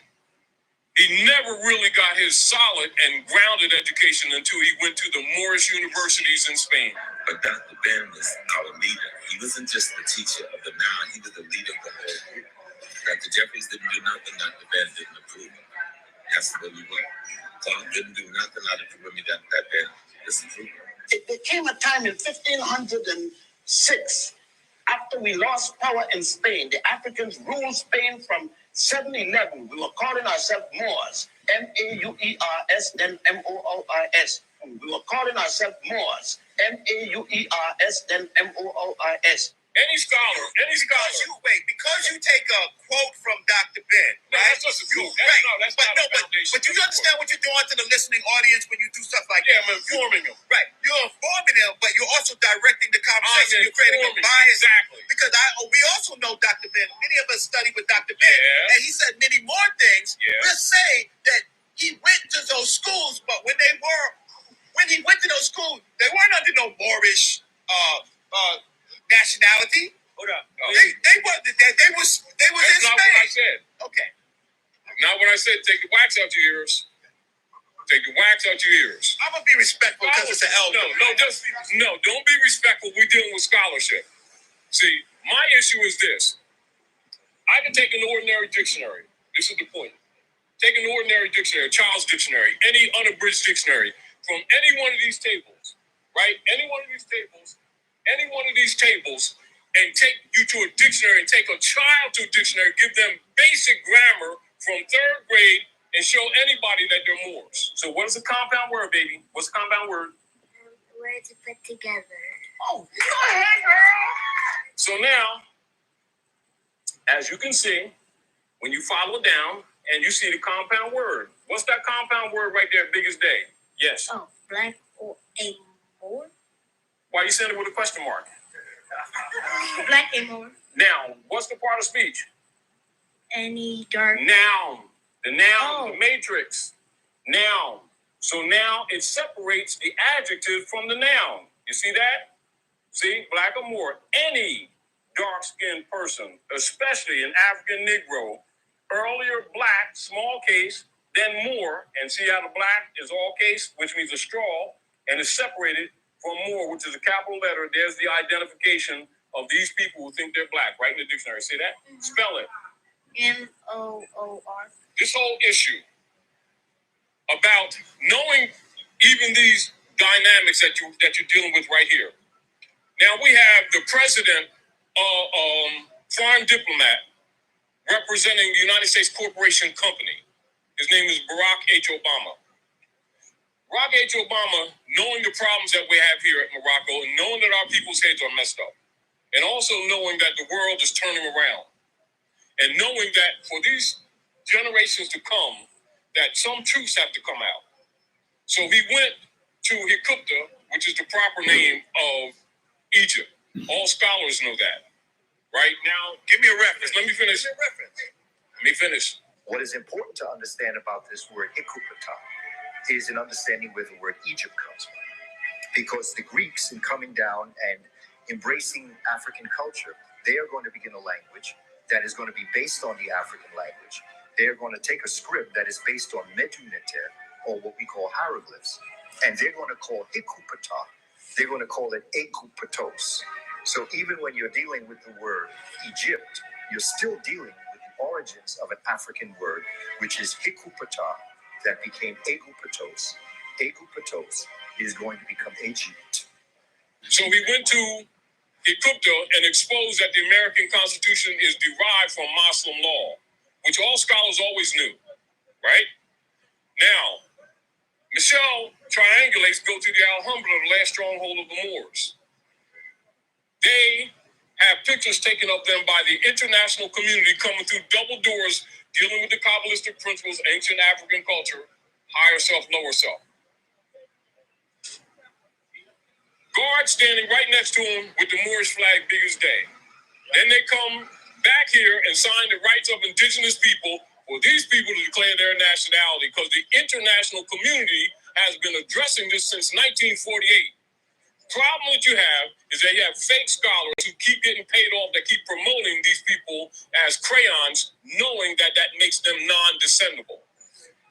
he never really got his solid and grounded education until he went to the Moorish universities in Spain. But Dr. Ben was our leader. He wasn't just the teacher of the now, he was the leader of the whole group. Dr. Jeffries didn't do nothing Dr. Ben didn't approve of. That's where we were. Clark didn't do nothing out of the women that Ben disapproved of. There came a time in 1506, after we lost power in Spain, the Africans ruled Spain from 711. We were calling ourselves Moors, Mauers, then Moors. We were calling ourselves Moors, Mauers, then Moors. Any scholar. Because you take a quote from Dr. Ben, No, right? that's just a quote. But do you understand what you're doing to the listening audience when you do stuff like that? I'm informing them. Right. You're informing them, but you're also directing the conversation. You're creating a bias. Exactly. Because we also know Dr. Ben. Many of us study with Dr. Ben. Yeah. And he said many more things. Yeah. We'll say that he went to those schools, but when he went to those schools, they weren't under no Moorish nationality. Hold up. They was in That's not what I Spain. said. Okay. Not what I said. Take the wax out your ears. Take the wax out your ears. I'm gonna be respectful because it's an elder. Don't be respectful. We're dealing with scholarship. See, my issue is this. I can take an ordinary dictionary. This is the point. Take an ordinary dictionary, a child's dictionary, any unabridged dictionary, from any one of these tables, right? Any one of these tables, and take you to a dictionary and take a child to a dictionary, give them basic grammar from 3rd grade, and show anybody that they're Moors. So what is a compound word, baby? What's a compound word? Words put together. Oh, go ahead, girl. So now, as you can see, when you follow down and you see the compound word, what's that compound word right there, big as day? Yes. Oh, black or a Moor? Why you saying it with a question mark? Black and Moor. Now, what's the part of speech? Any dark. Noun. The noun, the matrix. Noun. So now it separates the adjective from the noun. You see that? See, black or Moor. Any dark-skinned person, especially an African Negro, earlier black, small case, then Moor, and see how the black is all case, which means a straw, and is separated from Moor, which is a capital letter. There's the identification of these people who think they're black, right in the dictionary. See that? Mm-hmm. Spell it. M-O-O-R. This whole issue about knowing even these dynamics that you're dealing with right here. Now we have the president, foreign diplomat, representing the United States Corporation Company. His name is Barack H. Obama. Barack H. Obama, knowing the problems that we have here at Morocco and knowing that our people's heads are messed up, and also knowing that the world is turning around, and knowing that for these generations to come, that some truths have to come out. So he went to Hikupta, which is the proper name of Egypt. All scholars know that. Right now, give me a reference. Let me finish. Let me finish. What is important to understand about this word Hikupata is an understanding where the word Egypt comes from. Because the Greeks, in coming down and embracing African culture, they are going to begin a language that is going to be based on the African language. They are going to take a script that is based on Meduneter, or what we call hieroglyphs, and they're going to call Hikupata, they're going to call it Ekupatos. So even when you're dealing with the word Egypt, you're still dealing with the origins of an African word, which is Hikupata, that became Egupatos. Egupatos is going to become Egypt. So we went to Hikupta and exposed that the American Constitution is derived from Muslim law, which all scholars always knew, right? Now, Michelle triangulates go to the Alhambra, the last stronghold of the Moors. They have pictures taken of them by the international community coming through double doors, dealing with the Kabbalistic principles, ancient African culture, higher self, lower self. Guards standing right next to him with the Moorish flag big as day. Then they come back here and sign the rights of indigenous people for these people to declare their nationality, because the international community has been addressing this since 1948. Problem that you have is that you have fake scholars who keep getting paid off, that keep promoting these people as crayons, knowing that that makes them non-descendable.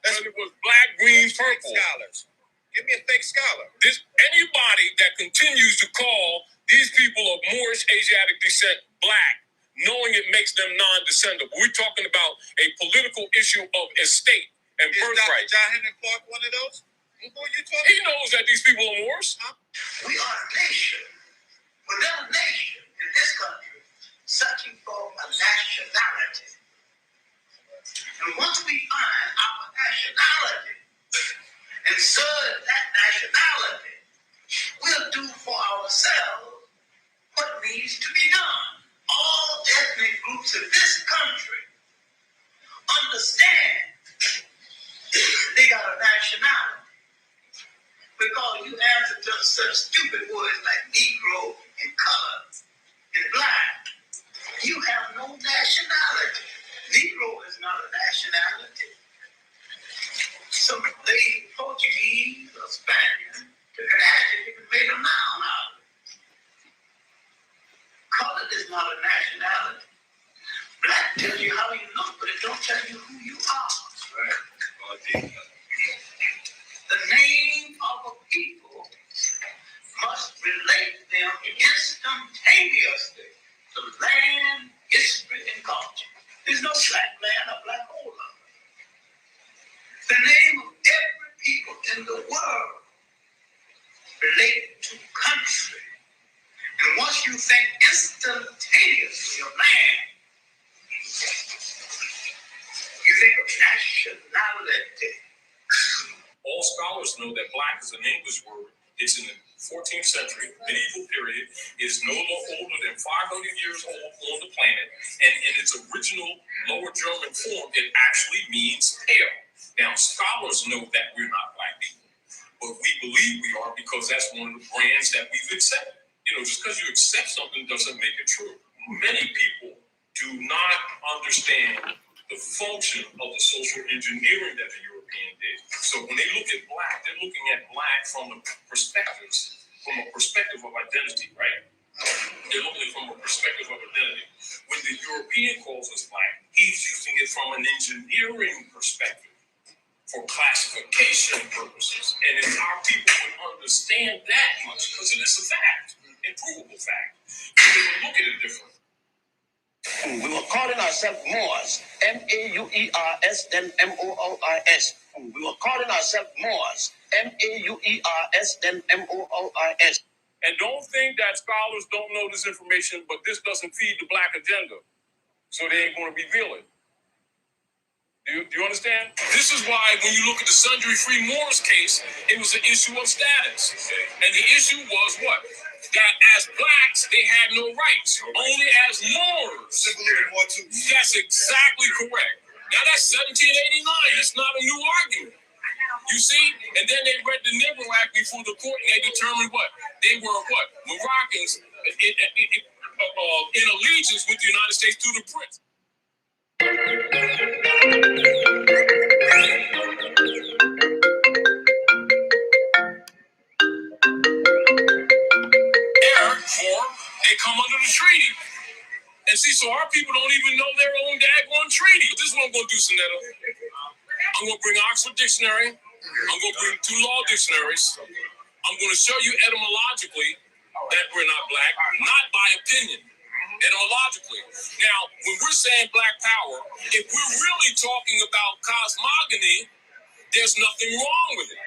That's what it was: black, green, purple. Scholars. Give me a fake scholar. Anybody that continues to call these people of Moorish Asiatic descent black, knowing it makes them non-descendable. We're talking about a political issue of estate and birthright. Is John Henry Clark one of those? Who are you talking? He knows that these people are Moors. We are a nation, within a nation in this country, searching for a nationality. And once we find our nationality and serve that nationality, we'll do for ourselves what needs to be done. All ethnic groups in this country understand they got a nationality. Because you answer to such stupid words like Negro and colored and black. You have no nationality. Negro is not a nationality. Some lady Portuguese or Spaniard took an adjective and made a noun out of it. Colored is not a nationality. Black tells you how you look, but it don't tell you who you are. Right? The name of a people must relate them instantaneously to land, history, and culture. There's no black land or black hole. The name of every people in the world relate to country. And once you think instantaneously of land, you think of nationality. All scholars know that black is an English word. It's in the 14th century, medieval period. It's no older than 500 years old on the planet. And in its original Lower German form, it actually means pale. Now, scholars know that we're not black people, but we believe we are because that's one of the brands that we've accepted. You know, just because you accept something doesn't make it true. Many people do not understand the function of the social engineering that the European did. So when they look at black, they're looking at black from a perspective of identity, right? They're looking from a perspective of identity. When the European calls us black, he's using it from an engineering perspective for classification purposes. And if our people would understand that much, because it is a fact, a provable fact, they would look at it differently. We were calling ourselves Moors, Mauers, then Mooris. We were calling ourselves Moors, Mauers, then Mooris. And don't think that scholars don't know this information, but this doesn't feed the black agenda, so they ain't going to reveal it. Do you understand? This is why when you look at the Sundry Free Moors case, it was an issue of status. And the issue was what? That as blacks, they had no rights. Only as Moors. That's exactly correct. Now that's 1789. It's not a new argument. You see? And then they read the Negro Act before the court and they determined what? They were what? Moroccans in allegiance with the United States through the Prince. Therefore, they come under the treaty. And see, so our people don't even know their own daggone treaty. This is what I'm going to do, Sonetta. I'm going to bring Oxford Dictionary. I'm going to bring 2 law dictionaries. I'm going to show you etymologically that we're not black, not by opinion. Etymologically. Now, when we're saying black power, if we're really talking about cosmogony, there's nothing wrong with it.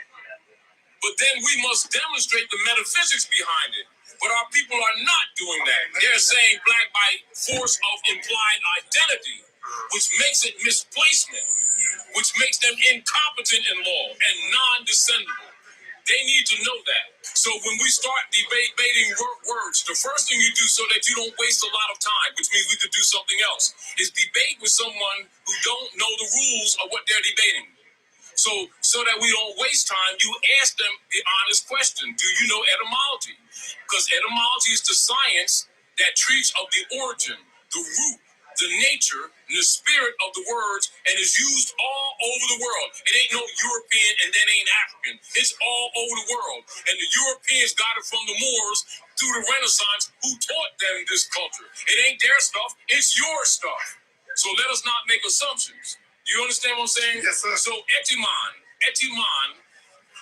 But then we must demonstrate the metaphysics behind it. But our people are not doing that. They're saying black by force of implied identity, which makes it misplacement, which makes them incompetent in law and non-descendable. They need to know that. So when we start debating words, the first thing you do so that you don't waste a lot of time, which means we could do something else, is debate with someone who don't know the rules of what they're debating. So that we don't waste time, you ask them the honest question. Do you know etymology? Because etymology is the science that treats of the origin, the root, the nature, and the spirit of the words, and is used all over the world. It ain't no European and then ain't African. It's all over the world. And the Europeans got it from the Moors through the Renaissance, who taught them this culture. It ain't their stuff, it's your stuff. So let us not make assumptions. Do you understand what I'm saying? Yes, sir. So etymon,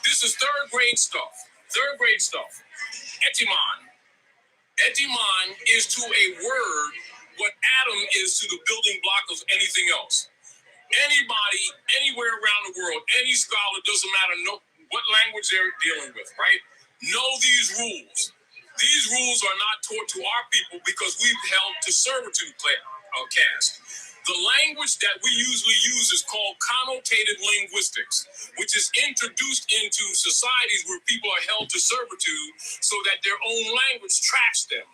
this is third grade stuff. Etymon is to a word what atom is to the building block of anything else. Anybody, anywhere around the world, any scholar, doesn't matter what language they're dealing with, right? Know these rules. These rules are not taught to our people because we've held to servitude caste. The language that we usually use is called connotative linguistics, which is introduced into societies where people are held to servitude so that their own language traps them.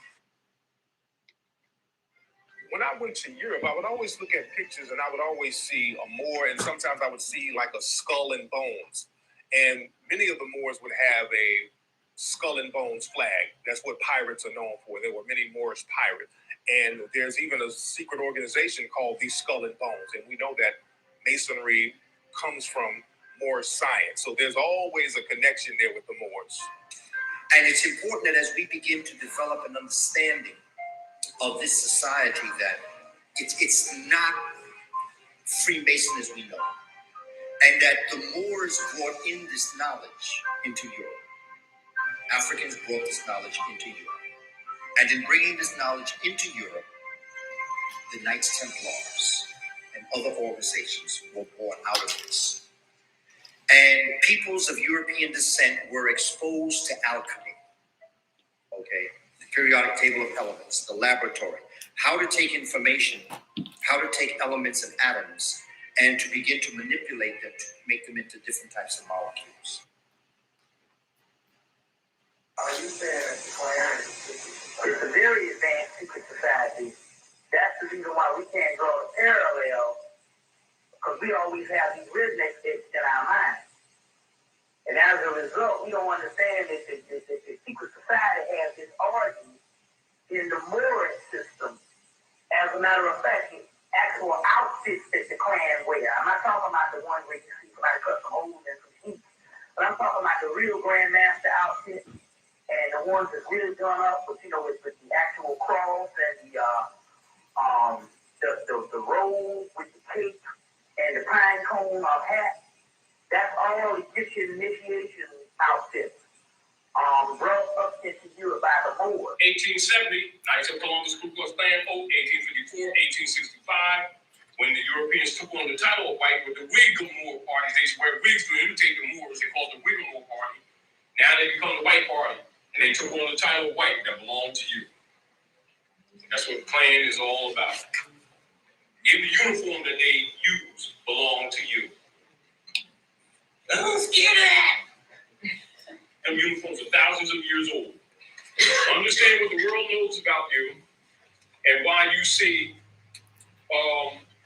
When I went to Europe, I would always look at pictures and I would always see a Moor, and sometimes I would see like a skull and bones. And many of the Moors would have a skull and bones flag. That's what pirates are known for. There were many Moorish pirates. And there's even a secret organization called the Skull and Bones. And we know that Masonry comes from Moorish science. So there's always a connection there with the Moors. And it's important that as we begin to develop an understanding of this society, that it's not Freemason as we know. And that the Moors brought in this knowledge into Europe. Africans brought this knowledge into Europe. And in bringing this knowledge into Europe, the Knights Templars and other organizations were born out of this. And peoples of European descent were exposed to alchemy, okay? The periodic table of elements, the laboratory, how to take information, how to take elements and atoms, and to begin to manipulate them to make them into different types of molecules. Are you saying that the Klan is a very advanced secret society? That's the reason why we can't draw a parallel, because we always have these rednecks in our minds. And as a result, we don't understand that the secret society has its origin in the Moorish system. As a matter of fact, the actual outfits that the Klan wear. I'm not talking about the ones where you see somebody cut some holes and some heat, but I'm talking about the real Grandmaster outfit. And the ones that's really done up with, with the actual cross and the robe with the cape and the pine cone hat. That's all Egyptian initiation outfits. Brought up into Europe by the Moors. 1870, Knights of Columbus Ku Klux Klan oath. 1854, 1865, when the Europeans took on the title of white with the Whig-Moor parties. They wear wigs to imitate the Moors. They called the Whig-Moor party. Now they become the white party. And they took on the title of white that belonged to you. That's what the Klan is all about. In the uniform that they use belongs thousands of years old. Understand what the world knows about you and why you see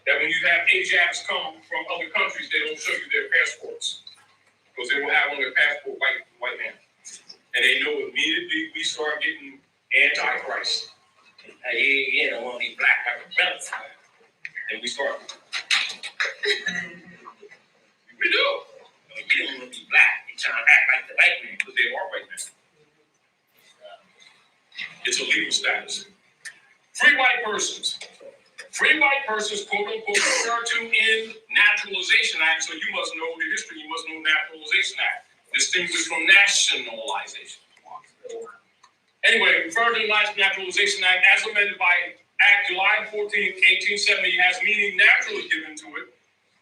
that when you have Ajax come from other countries, they don't show you their passports because they will have on their passport white man. And they know immediately we start getting antichrist. Hey, I want to be black, I rebel. And we start. We do. You don't want to be black. You're trying to act like the white man because they are white men. It's a legal status. Free white persons. Free white persons, quote unquote, refer to in Naturalization Act. So you must know the history. You must know Naturalization Act. Distinguished from nationalization. Anyway, refer to the Naturalization Act as amended by Act July 14, 1870 has meaning naturally given to it.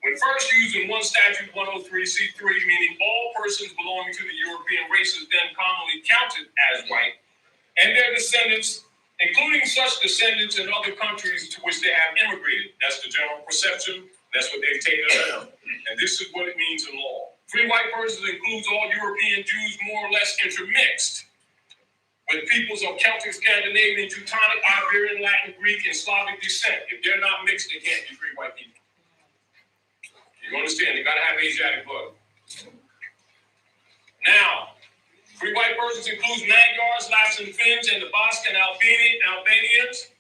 When first used in one statute 103C3, meaning all persons belonging to the European races then commonly counted as white, and their descendants, including such descendants in other countries to which they have immigrated. That's the general perception. That's what they've taken us. And this is what it means in law. Free white persons includes all European Jews more or less intermixed with peoples of Celtic, Scandinavian, Teutonic, Iberian, Latin, Greek, and Slavic descent. If they're not mixed, they can't be free white people. You understand? They got to have Asiatic blood. Now, free white persons includes Magyars, Lapps and Finns, and the Basque and Albanians.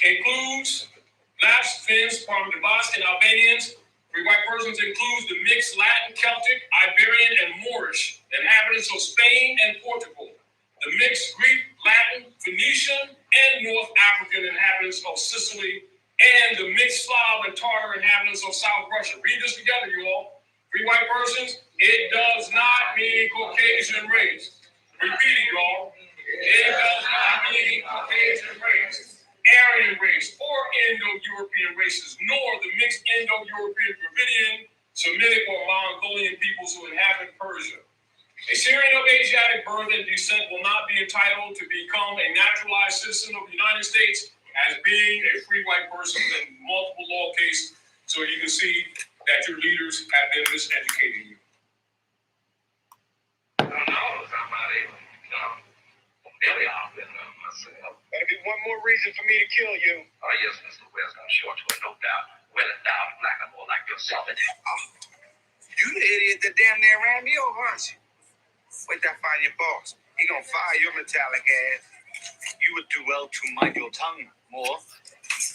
Includes Lapps, Finns, part of the Basque and Albanians. Free white persons includes the mixed Latin, Celtic, Iberian, and Moorish inhabitants of Spain and Portugal. The mixed Greek, Latin, Phoenician, and North African inhabitants of Sicily, and the mixed Slav and Tartar inhabitants of South Russia. Read this together, you all. Free white persons, it does not mean Caucasian race. Repeating, y'all. It does not mean Caucasian race, Aryan race, or Indo-European races, nor the mixed Indo-European, Dravidian, Semitic, or Mongolian peoples who inhabit Persia. A Syrian of Asiatic birth and descent will not be entitled to become a naturalized citizen of the United States as being a free white person in multiple law cases, so you can see that your leaders have been miseducating you. I don't know, somebody, really off in myself. That'll be one more reason for me to kill you. Oh, yes, Mr. West, I'm sure to it, no doubt. Well endowed, black and more like yourself. You the idiot that damn near ran me over, aren't you? Wait till I find your boss. He gonna fire your metallic ass. You would do well to mind your tongue more.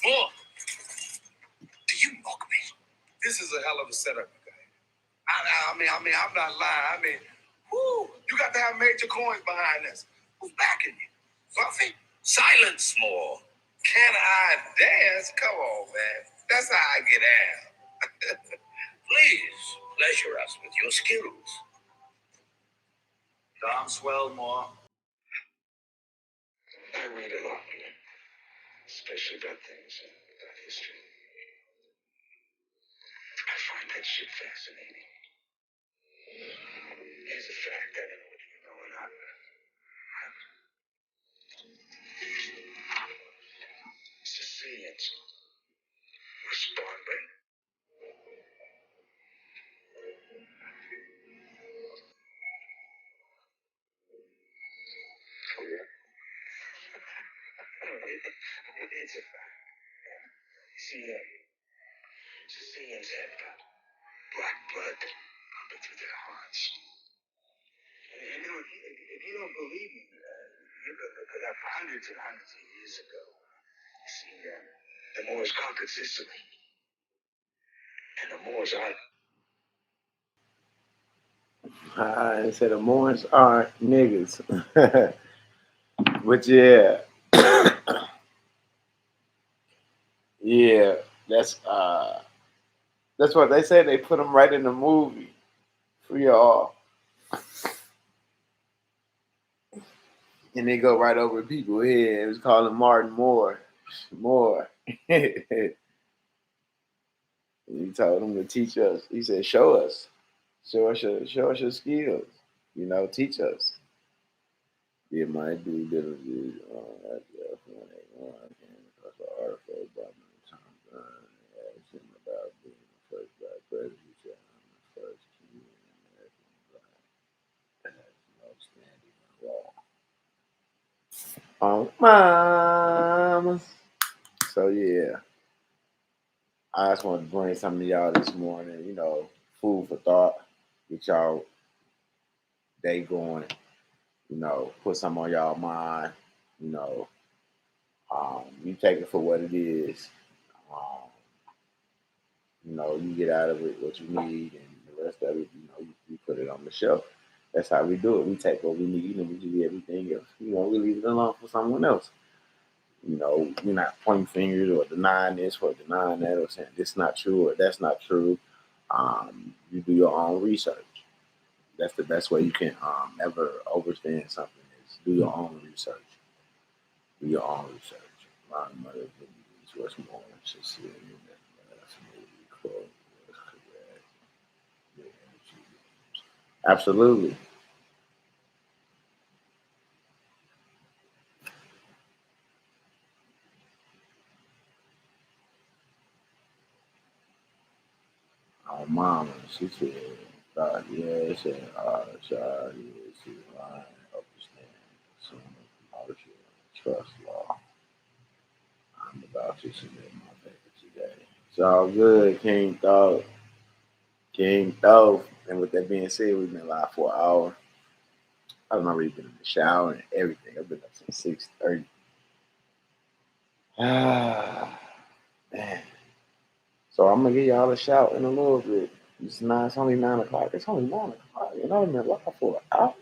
More? Do you mock me? This is a hell of a setup, you guys. I mean, I'm not lying. You got to have major coins behind this. Who's backing you? Buffy? Silence more. Can I dance? Come on, man. That's how I get out. Please, pleasure us with your skills. Tom Swellmore. I read a lot, especially about things about history. I find that shit fascinating. Here's a fact, I don't know whether you know or not. Sicilians were spawned by it's a fact. You see, Sicilians have black blood pumping through their hearts. And you know, if you don't believe me, you look up hundreds and hundreds of years ago. You see, the Moors conquered Sicily. And the Moors are... I said the Moors aren't niggas. But yeah. Yeah, that's what they say. They put them right in the movie for y'all. And they go right over people's head. It was calling Martin Moore. He told them to teach us. He said, show us your skills. You know, teach us. Yeah, my due diligence on F181 came across an article about Tom asked him about being the first black president. He said, I'm the first Cuban American black that has no standing in law. Mama. So yeah, I just wanted to bring something to y'all this morning. You know, food for thought. Get y'all day going. You know, put something on y'all mind. You know, you take it for what it is. Um, you know, you get out of it what you need, and the rest of it, you know, you put it on the shelf. That's how we do it. We take what we need, and we leave everything else. You know, we leave it alone for someone else. You know, we're not pointing fingers or denying this or denying that or saying this not true or that's not true. You do your own research. That's the best way you can ever understand something is do your own research. Do your own research. My mother was more interested in that last movie quote was correct. Yeah, absolutely. Our mama, she said, yeah, she said, child, yeah, she lying, understand, some commercial trust law. I'm about to submit my paper today. It's all good, King Thought. King Thought. And with that being said, we've been live for an hour. I've already been in the shower and everything. I've been up since 6:30. Ah, man. So I'm gonna give y'all a shout in a little bit. It's only 9 o'clock. It's only 9 o'clock. You know, I've been live for an hour.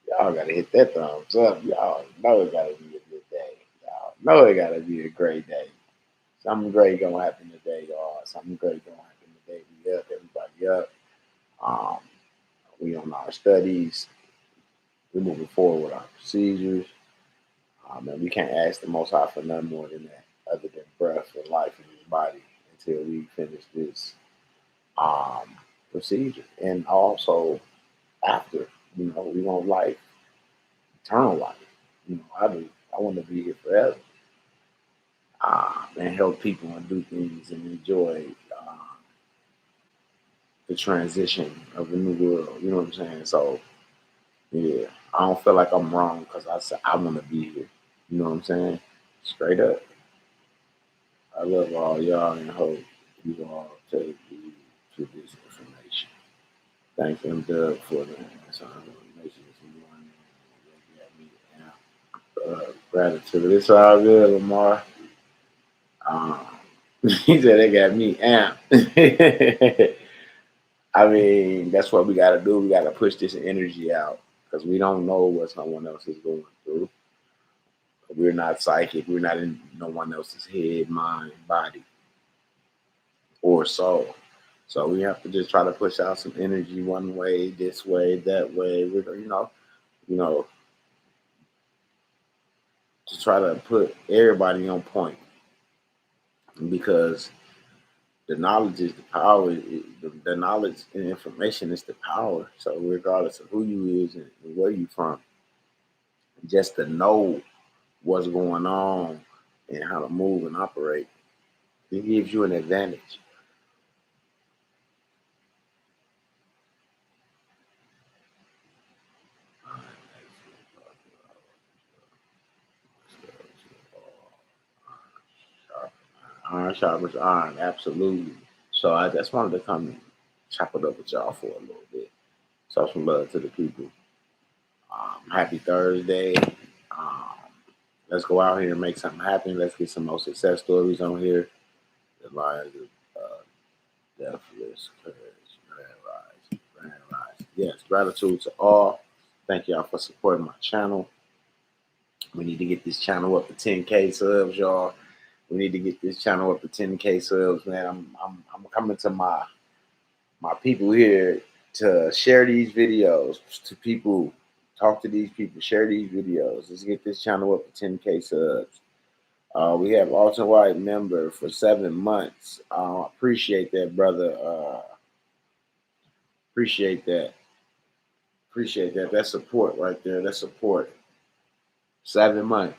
Y'all gotta hit that thumbs up. Y'all know it gotta be a good day. Y'all know it gotta be a great day. Something great gonna happen today, y'all. Something great gonna happen today. We up, everybody up. Um, we on our studies. We're moving forward with our procedures. And we can't ask the Most High for nothing more than that, other than breath and life in his body until we finish this procedure. And also after, you know, we want life, eternal life. You know, I want to be here forever. And help people and do things and enjoy the transition of the new world. You know what I'm saying? So yeah, I don't feel like I'm wrong because I said I want to be here. You know what I'm saying? Straight up. I love all y'all and hope you all take heed to this information. Thanks M Dub for the information this morning. Gratitude. It's all good, Lamar. Um, he said they got me amped. I mean, that's what we got to do. We got to push this energy out because we don't know what someone else is going through. We're not psychic. We're not in no one else's head, mind, body, or soul. So we have to just try to push out some energy one way, this way, that way. We're, you know, to try to put everybody on point because the knowledge is the power. The knowledge and information is the power. So regardless of who you is and where you from, just to know what's going on and how to move and operate, it gives you an advantage. Iron sharpens iron, absolutely. So I just wanted to come and chop it up with y'all for a little bit. So some love to the people. Happy Thursday. Um, let's go out here and make something happen. Let's get some more success stories on here. The lions of deathless courage, grand rise. Yes, gratitude to all. Thank y'all for supporting my channel. We need to get this channel up to 10K subs, y'all. We need to get this channel up to 10K subs, man. I'm coming to my people here to share these videos to people. Talk to these people. Share these videos. Let's get this channel up to 10K subs. We have Alton White member for 7 months. Appreciate that, brother. Appreciate that. Appreciate that. That's support right there. That's support. 7 months.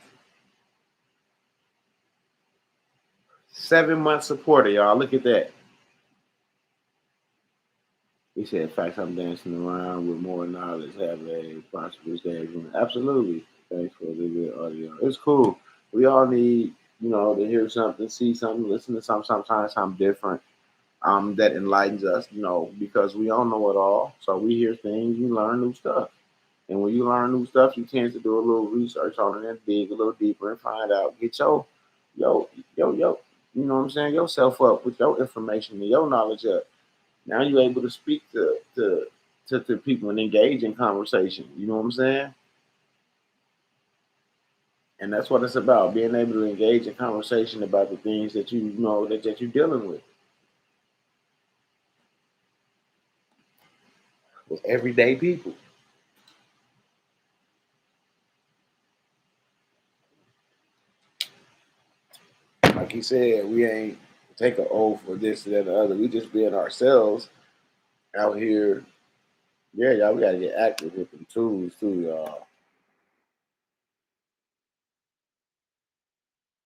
7 months supporter, y'all. Look at that. He said, in fact, I'm dancing around with more knowledge, have a prosperous day. Absolutely. Thanks for the good audio. It's cool. We all need, to hear something, see something, listen to something, sometimes something different. That enlightens us, because we don't know it all. So we hear things, you learn new stuff. And when you learn new stuff, you tend to do a little research on it and dig a little deeper and find out, get yo, you know what I'm saying, yourself up with your information and your knowledge up. Now you're able to speak to people and engage in conversation. You know what I'm saying? And that's what it's about, being able to engage in conversation about the things that you know that you're dealing with everyday people. Like he said, we ain't take an oath for this and that and the other. We just being ourselves out here. Yeah, y'all, we gotta get active with them tools too, y'all.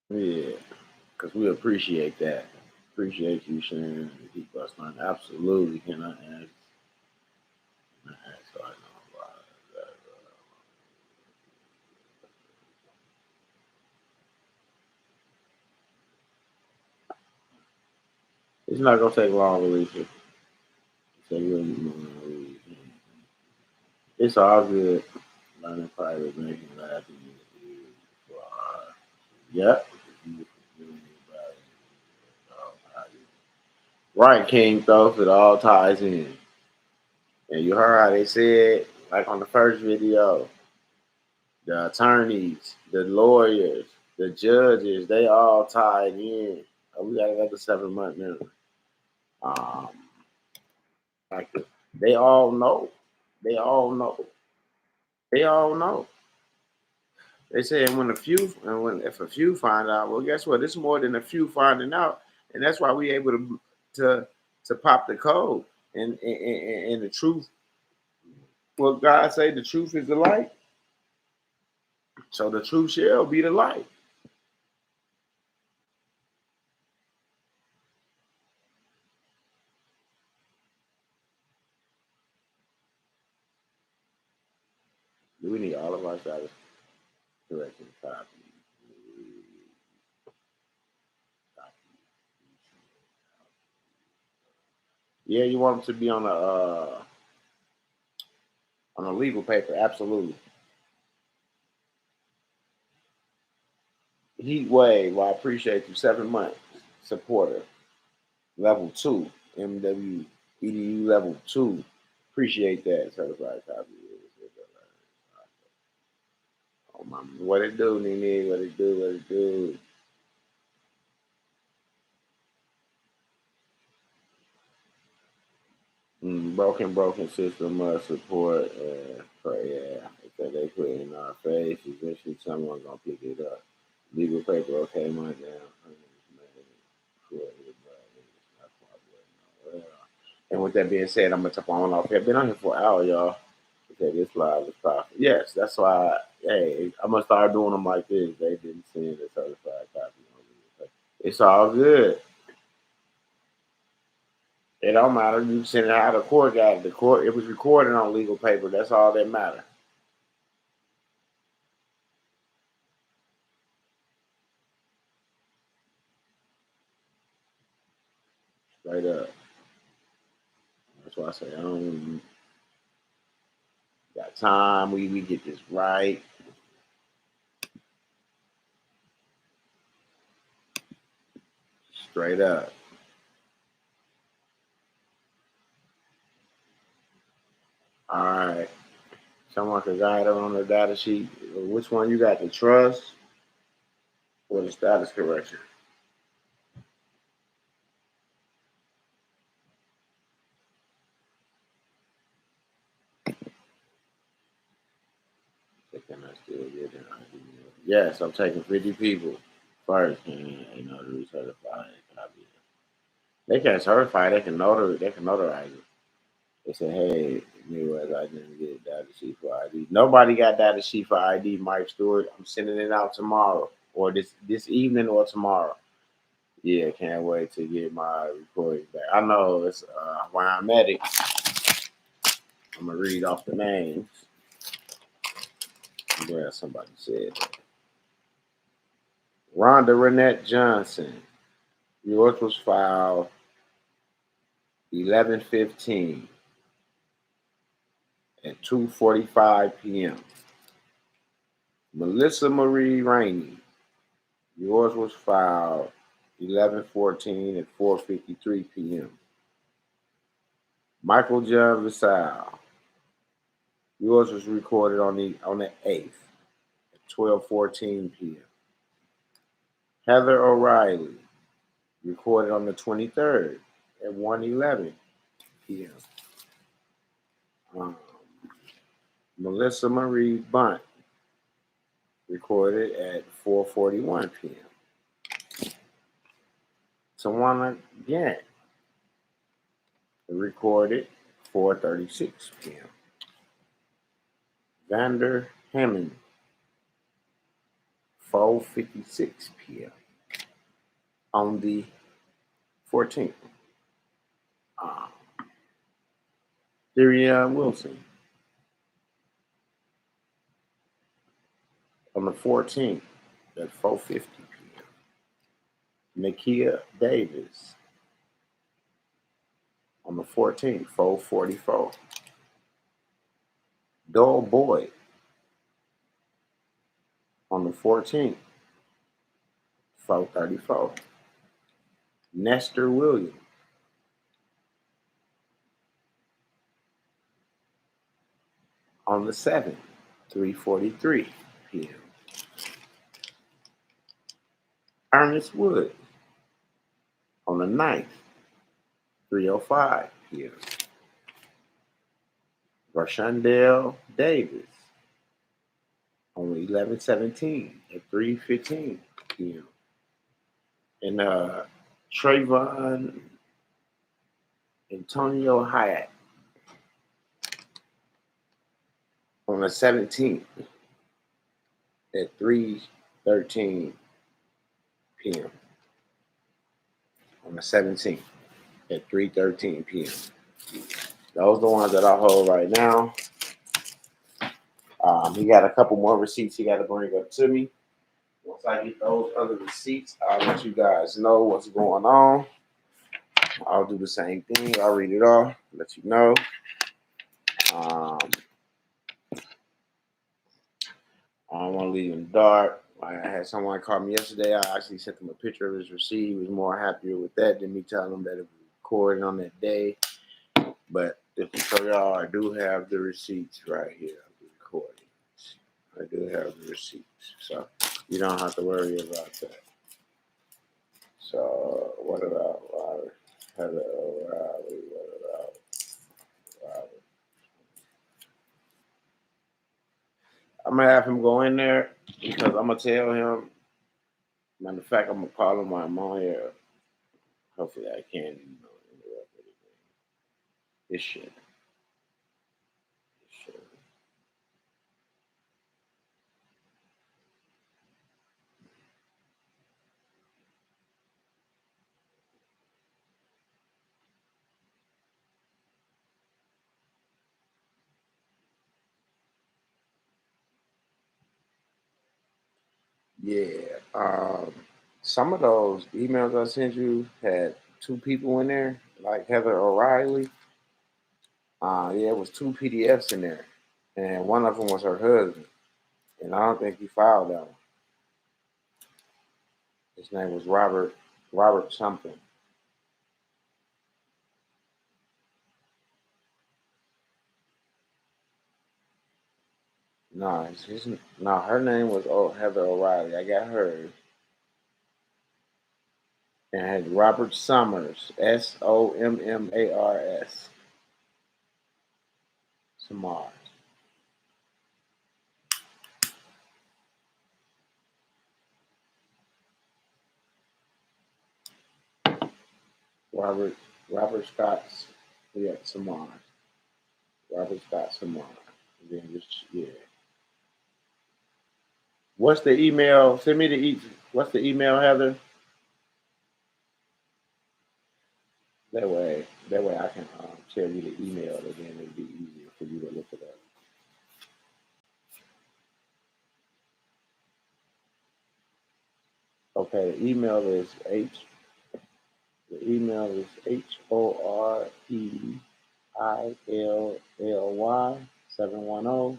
Yeah, because we appreciate that. Appreciate you sharing and keep us learning. Absolutely, can I ask? So I know about that. It's not gonna take long, Alicia. It's all good. Learning private, making laughing. Yep. Right, King Thoth, it all ties in. And you heard how they said, like on the first video, the attorneys, the lawyers, the judges, they all tied in. We got another 7-month minimum. Like they all know. They all know. They all know. They said if a few find out, well, guess what? It's more than a few finding out, and that's why we able to pop the code and the truth. Well, God say the truth is the light, so the truth shall be the light. We need all of our status correction copy. Yeah, you want them to be on a legal paper, absolutely. Heat Wave, well, I appreciate you. 7 months supporter, level 2, MWEDU level 2. Appreciate that. Certified copy. Oh, mama. What it do, Nene? What it do? What it do? Broken system must support. Yeah, because they put it in our face. Eventually, someone's gonna pick it up. Legal paper, okay, my damn. And with that being said, I'm gonna tap on off here. I've been on here for an hour, y'all. Okay, this live is powerful. Yes, that's why. Hey, I'm gonna start doing them like this. They didn't send a certified copy. It's all good. It don't matter. You send it out. The court got it. The court. It was recorded on legal paper. That's all that matters. Straight up. That's why I say I don't got time. We get this right. Straight up. All right. Someone could guide her on the data sheet. Which one you got? The trust or the status correction? Can I still get it? Yes, I'm taking 50 people first, and in order to certify copy. They can't certify. They can notarize. They can notarize it. They say, hey, Midwest, I didn't get data sheet for ID. Nobody got data sheet for ID, Mike Stewart. I'm sending it out tomorrow, or this evening, or tomorrow. Yeah, can't wait to get my recording back. I know it's when I'm at it. I'm gonna read off the names. I'm glad somebody said that. Rhonda Renette Johnson. Yours was filed 11:15 at 2:45 p.m. Melissa Marie Rainey. Yours was filed 11:14 at 4:53 p.m. Michael John Visal. Yours was recorded on the 8th at 12:14 p.m. Heather O'Reilly. Recorded on the 23rd at 1:11 p.m. Melissa Marie Bunt. Recorded at 4:41 p.m. Tawana Gant. Recorded 4:36 p.m. Vander Hammond. 4:56 p.m. on the 14th. Darian Wilson. On the 14th at 4:50 p.m. Nakia Davis. On the 14th, 4:44. Doyle Boyd. On the 14th, 4:34. Nestor Williams. On the 7th, 3:43 p.m. Ernest Wood. On the 9th, 3:05 p.m. Rashandale Davis. On the 11/17 at 3:15 p.m. And Trayvon Antonio Hyatt. On the 17th at 3:13 p.m. On the 17th at 3:13 p.m. Those are the ones that I hold right now. He got a couple more receipts he got to bring up to me. Once I get those other receipts, I'll let you guys know what's going on. I'll do the same thing. I'll read it off, let you know. I don't want to leave in the dark. I had someone call me yesterday. I actually sent them a picture of his receipt. He was more happier with that than me telling him that it was recorded on that day. But if to show y'all, I do have the receipts right here of the recordings. I do have the receipts, so you don't have to worry about that. So what about Robert? Heather O'Reilly? What about Robert? I'm gonna have him go in there because I'm gonna tell him. Matter of fact, I'm gonna call him while I'm on here. Hopefully, I can interrupt anything. It should. Yeah. Some of those emails I sent you had 2 people in there, like Heather O'Reilly. Yeah, it was 2 PDFs in there, and one of them was her husband, and I don't think he filed that one. His name was Robert something. No, her name was Heather O'Reilly. I got hers. And it had Robert Summers, Sommars. Samars. Robert Scott's, yeah, Samars. Robert Scott Samars. And then just, yeah. What's the email? Send me what's the email, Heather? That way I can tell you the email, and then it'll be easier for you to look it up. Okay, the email is HOREILLY710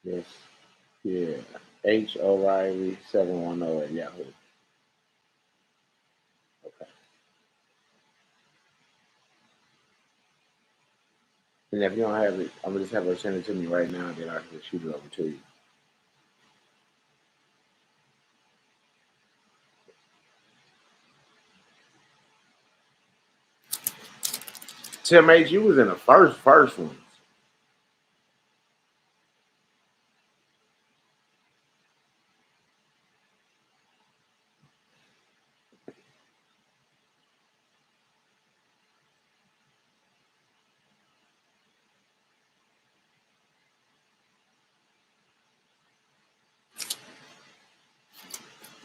Yes, yeah, HOREILLY710 Okay. And if you don't have it, I'm gonna just have her send it to me right now, then I can just shoot it over to you. Tim H, you was in the first one.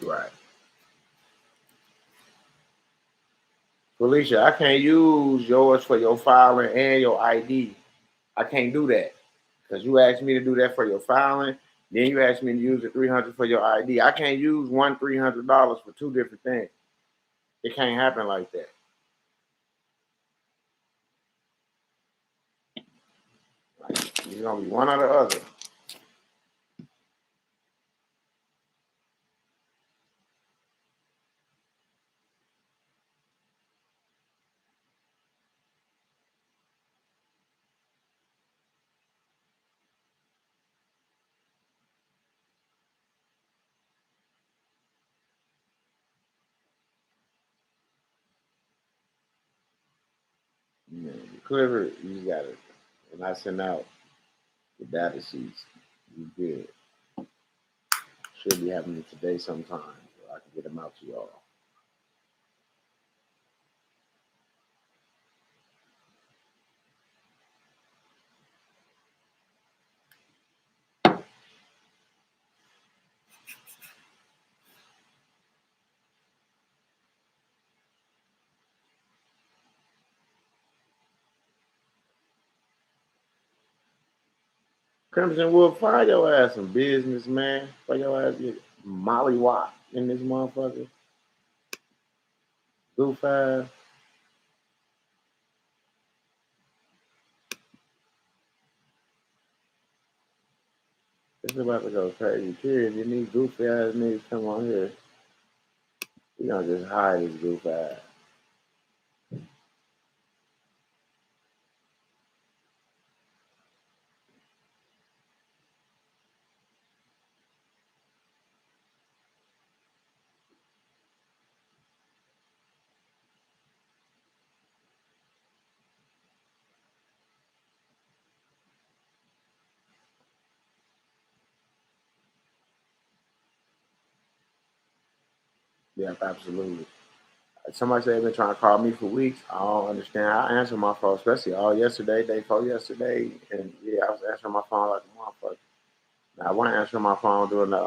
Right. Felicia, I can't use yours for your filing and your ID. I can't do that. Because you asked me to do that for your filing, then you asked me to use the $300 for your ID. I can't use one $300 for two different things. It can't happen like that. Like, it's gonna be one or the other. Yeah, Clifford, you got it. When I send out the data sheets, you good. Should be happening today sometime, so I can get them out to y'all. Crimson Wolf, fire your ass some business, man. Fire your ass get Molly Watt in this motherfucker. Goof ass. It's about to go crazy. Period. And these goofy ass niggas come on here. We gonna just hide his goof ass. Yeah, absolutely. Somebody said they've been trying to call me for weeks. I don't understand. I answered my phone, especially all yesterday, day before yesterday, and yeah, I was answering my phone like a motherfucker. Now, I wasn't answering my phone during the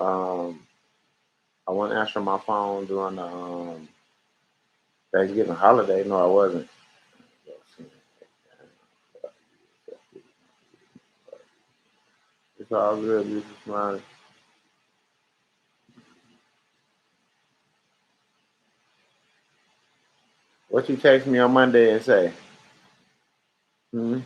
Thanksgiving holiday. No, I wasn't. It's all good. You just smiling. What you text me on Monday and say? Hmm?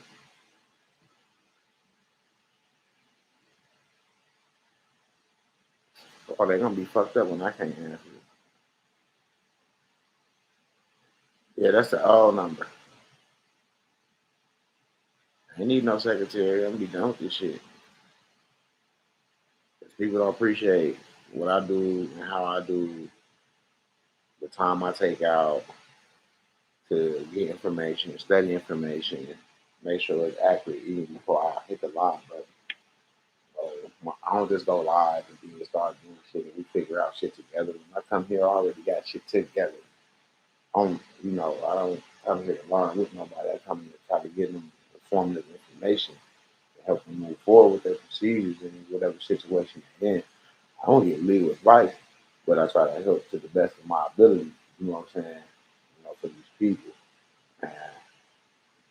Oh, they're gonna be fucked up when I can't answer it. Yeah, that's the old number. I ain't need no secretary. I'm gonna be done with this shit. People don't appreciate what I do and how I do, the time I take out to get information, study information, make sure it's accurate even before I hit the live button. I don't just go live and then start doing shit and we figure out shit together. When I come here, I already got shit together. I don't come here to learn with nobody. I come here to try to give them informative information to help them move forward with their procedures in whatever situation they're in. I don't get legal advice, but I try to help to the best of my ability. You know what I'm saying? people. And,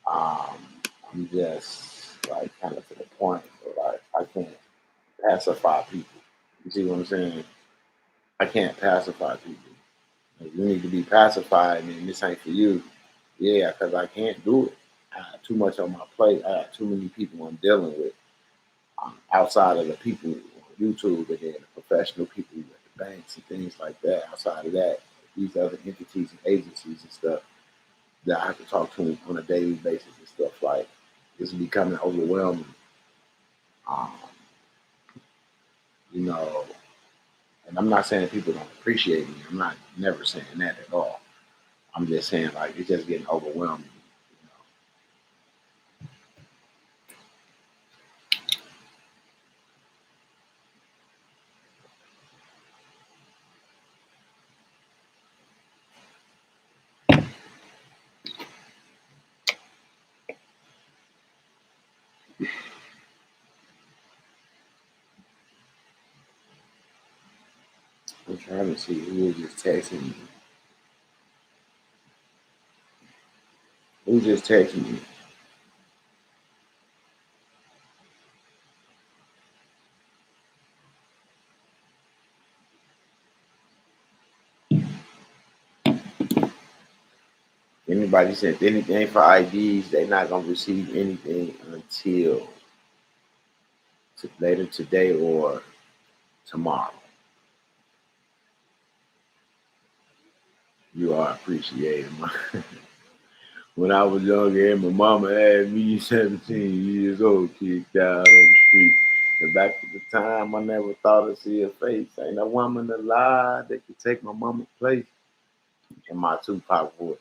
I'm just like kind of to the point where like I can't pacify people. You see what I'm saying? I can't pacify people. If you need to be pacified, and this ain't for you. Yeah, because I can't do it. I have too much on my plate. I have too many people I'm dealing with outside of the people on YouTube and then the professional people at the banks and things like that. Outside of that, these other entities and agencies and stuff that I have to talk to them on a daily basis and stuff like it's becoming overwhelming. Um, you know, and I'm not saying people don't appreciate me. I'm not never saying that at all. I'm just saying like it's just getting overwhelming. I'm trying to see who was just texting me. Who just texted me? Anybody sent anything for IDs, they're not gonna receive anything until later today or tomorrow. You are appreciated. When I was younger, and my mama had me 17 years old, kicked out on the street. And back at the time, I never thought I'd see her face. Ain't a woman alive that could take my mama's place in my Tupac voice.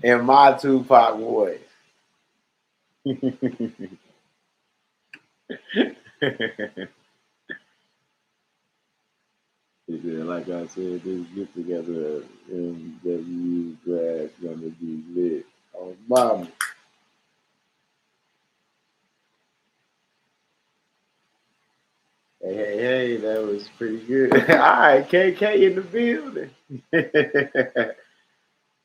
In my Tupac voice. Like I said, this get together at MWU grass gonna be lit. Oh, mama. Hey, that was pretty good. All right, KK in the building.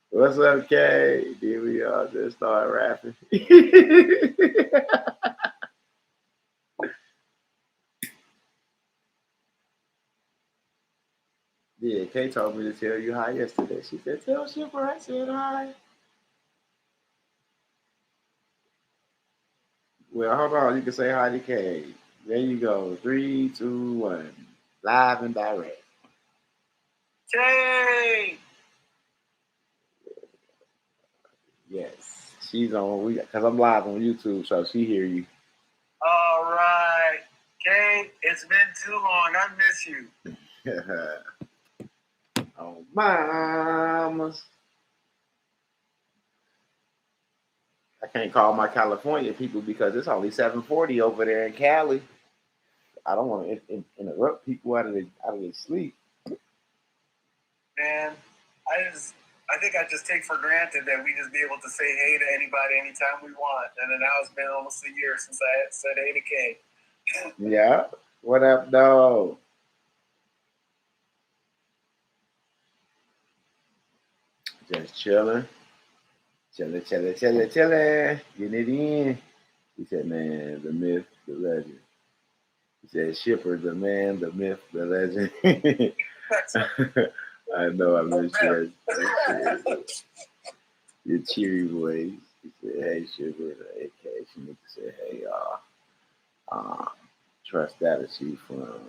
What's up, K? Here we are, just start rapping. Yeah, Kay told me to tell you hi yesterday. She said, tell Shipper I said hi. Well, hold on. You can say hi to Kay. There you go. 3, 2, 1. Live and direct. Hey! Yes. She's on, because I'm live on YouTube, so she hear you. All right. Kay, it's been too long. I miss you. Oh, mamas. I can't call my California people because it's only 7:40 over there in Cali. I don't want to interrupt people out of their sleep. Man, I think I just take for granted that we just be able to say hey to anybody anytime we want. And then now it's been almost a year since I said hey to Kay. Yeah. What up, though? Just chilling. Chilling. Getting it in. He said, man, the myth, the legend. He said, Shipper, the man, the myth, the legend. I know I miss you. Your cheery voice. He said, hey, Shipper, the AK. She need to say, hey, y'all. Trust that is she from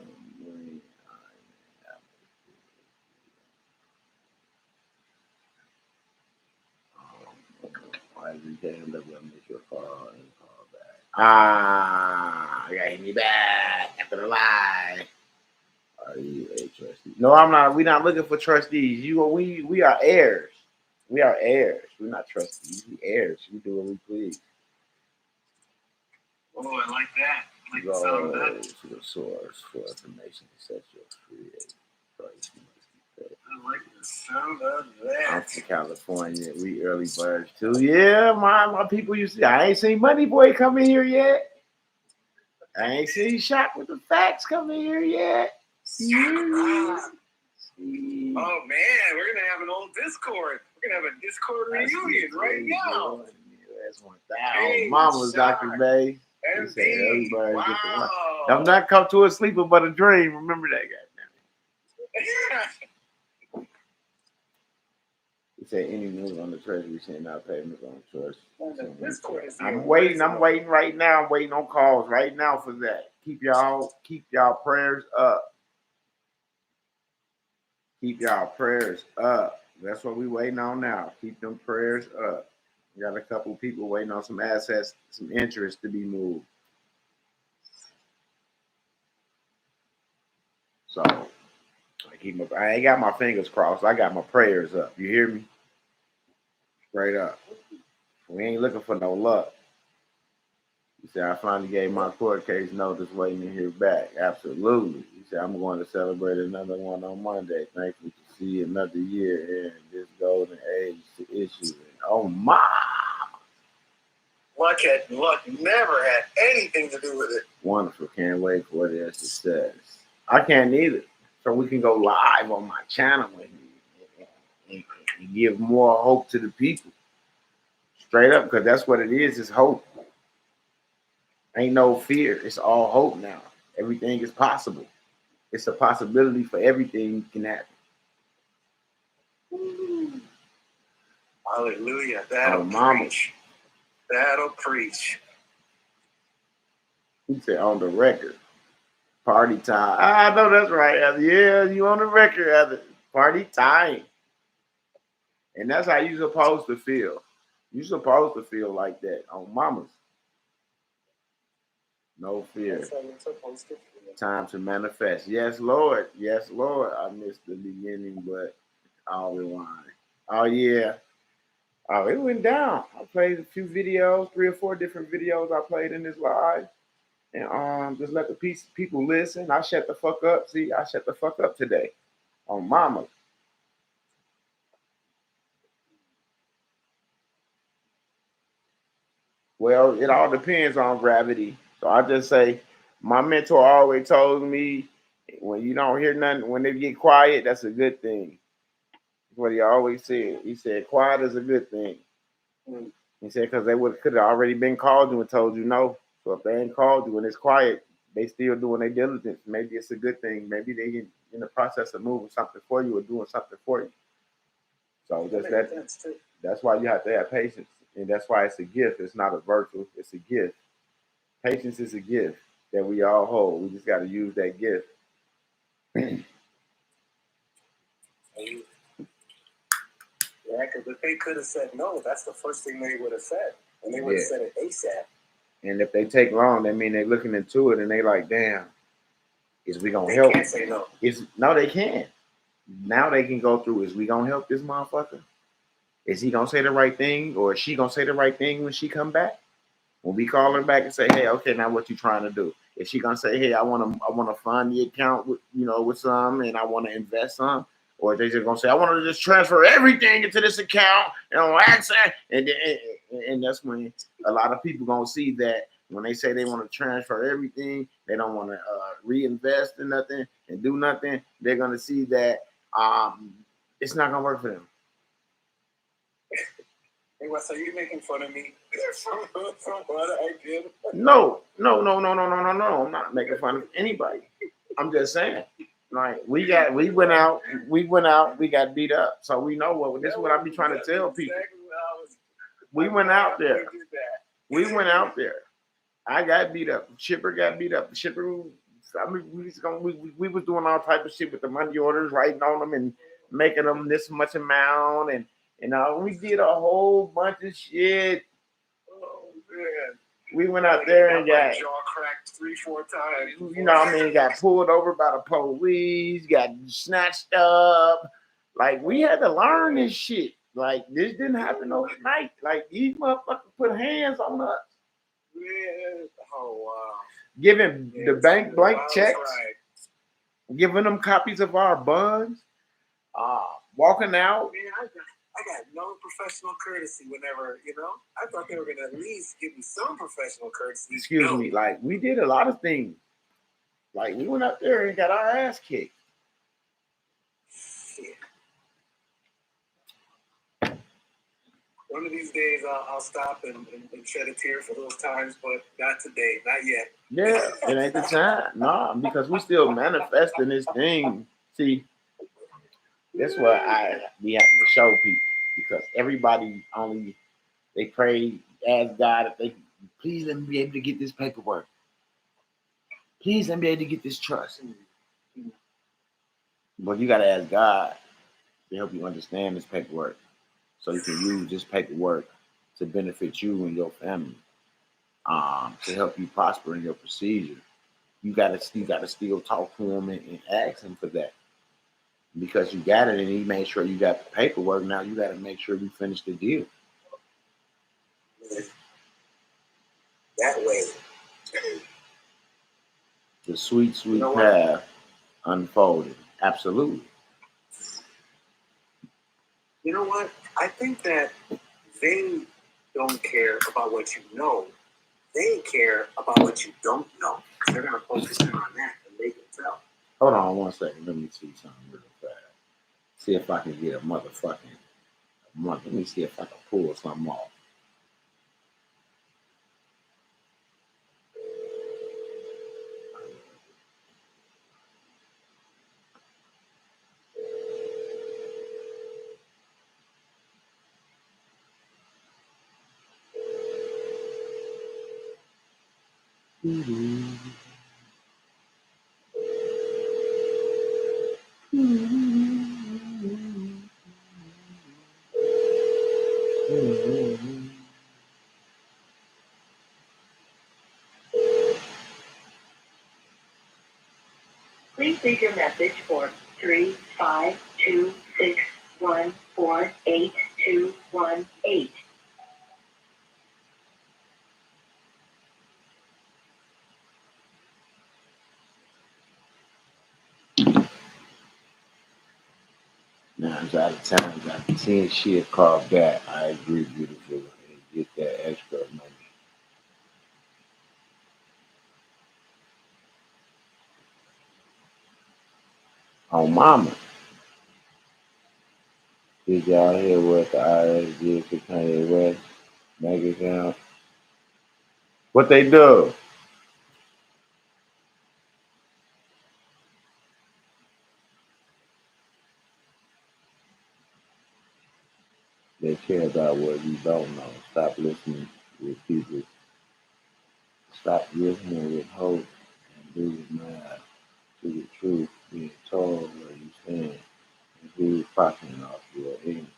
why is he saying that we'll make your call and call back? You gotta hit me back after the lie. Are you a trustee? No, I'm not. We're not looking for trustees. We are heirs. We are heirs. We're not trustees. We heirs. We do what we please. Oh, I like that. I like the sound of that. To the source for information to set you free. I like the sound of that. I'm from California. We early birds too. Yeah, my people. You see, I ain't seen Money Boy come in here yet. I ain't seen Shot with the facts come in here yet. Yeah. Oh man, we're gonna have an old Discord. We're gonna have a Discord reunion right now. That's 1,000. Mama's Dr. Bay. He said everybody get the one. Don't not come to a sleeper but a dream. Remember that guy. He said any move on the treasury saying not payments on trust. I'm waiting right now. I'm waiting on calls right now for that. Keep y'all prayers up. Keep y'all prayers up. That's what we waiting on now. Keep them prayers up. We got a couple people waiting on some assets, some interest to be moved. So I ain't got my fingers crossed. I got my prayers up. You hear me? Straight up. We ain't looking for no luck. He said, I finally gave my court case notice waiting to hear back. Absolutely. He said, I'm going to celebrate another one on Monday. Thankful to see another year in this golden age to issue. Oh, my. Luck never had anything to do with it. Wonderful. Can't wait for what it says. I can't either. So we can go live on my channel and give more hope to the people. Straight up, because that's what it is. It's hope. Ain't no fear. It's all hope now. Everything is possible. It's a possibility for everything can happen. Hallelujah. That'll preach. That'll preach. He said on the record. Party time. I know that's right, Heather. Yeah, you on the record, Heather. Party time. And that's how you're supposed to feel. You're supposed to feel like that on mamas. No fear. That's how you're supposed to feel. Time to manifest. Yes, Lord. Yes, Lord. I missed the beginning, but I'll rewind. Oh, yeah. Oh, it went down. I played a few videos, 3 or 4 different videos I played in this live. And just let the people listen. I shut the fuck up. See, I shut the fuck up today on mama. Well, it all depends on gravity. So I just say, my mentor always told me, when you don't hear nothing, when they get quiet, that's a good thing. That's what he always said. He said, quiet is a good thing. He said, because they could have already been called you and told you no. So if they ain't called you and it's quiet, they still doing their diligence. Maybe it's a good thing. Maybe they in the process of moving something for you or doing something for you. So that's why you have to have patience. And that's why it's a gift. It's not a virtue. It's a gift. Patience is a gift that we all hold. We just got to use that gift. Yeah, because if they could have said no, that's the first thing they would have said. And they would have said it ASAP. And if they take long, that mean they're looking into it and they like, damn, is we going to help? They can't say no. No, they can't. Now they can go through, is we going to help this motherfucker? Is he going to say the right thing? Or is she going to say the right thing when she come back? When we call her back and say, hey, okay, now what you trying to do? Is she going to say, hey, I want to fund the account with some and I want to invest some? Or they just going to say, I want to just transfer everything into this account and on access. And that's when a lot of people going to see that when they say they want to transfer everything, they don't want to reinvest in nothing and do nothing. They're going to see that it's not going to work for them. Hey, Wes, are you making fun of me from what I did? No. I'm not making fun of anybody. I'm just saying. Like we went out, we got beat up. So we know what this is what I be trying to tell people. We went out there. I got beat up. Shipper got beat up. The shipper, I mean, we was doing all type of shit with the money orders, writing on them and making them this much amount, and we did a whole bunch of shit. Oh man. We went out there and got jaw cracked 3-4 times. Got pulled over by the police, got snatched up. Like we had to learn this shit. Like this didn't happen overnight. Like these motherfuckers put hands on us. Yeah. Oh wow. Giving the bank blank checks, giving them copies of our bonds, walking out. Man, I got no professional courtesy whenever, I thought they were going to at least give me some professional courtesy. Excuse me. Like, we did a lot of things. Like, we went out there and got our ass kicked. One of these days I'll stop and shed a tear for those times, but not today, not yet. Yeah, it ain't the time. No, because we still manifesting this thing. See, that's what I be having to show people because everybody only they pray, ask God if they please let me be able to get this paperwork. Please let me be able to get this trust. But you gotta ask God to help you understand this paperwork so you can use this paperwork to benefit you and your family, to help you prosper in your procedure. You gotta still talk to him and ask him for that. Because you got it and he made sure you got the paperwork. Now you gotta make sure you finish the deal. That way. The sweet path unfolded. Absolutely. You know what? I think that they don't care about what you know. They care about what you don't know. They're going to focus in on that and they can tell. Hold on 1 second. Let me see something real fast. See if I can get a motherfucking month. Let me see if I can pull something off. Please leave your message for 35261482218. Now, out of times I've seen shit called that. I agree, beautiful, and get that extra money. On mama. Did y'all hear what the IRS did to Kanye West bank account? What they do? They care about what you don't know. Stop listening with people. Stop listening with hope and do with math to the truth, being told where you stand and who's profiting off your ignorance.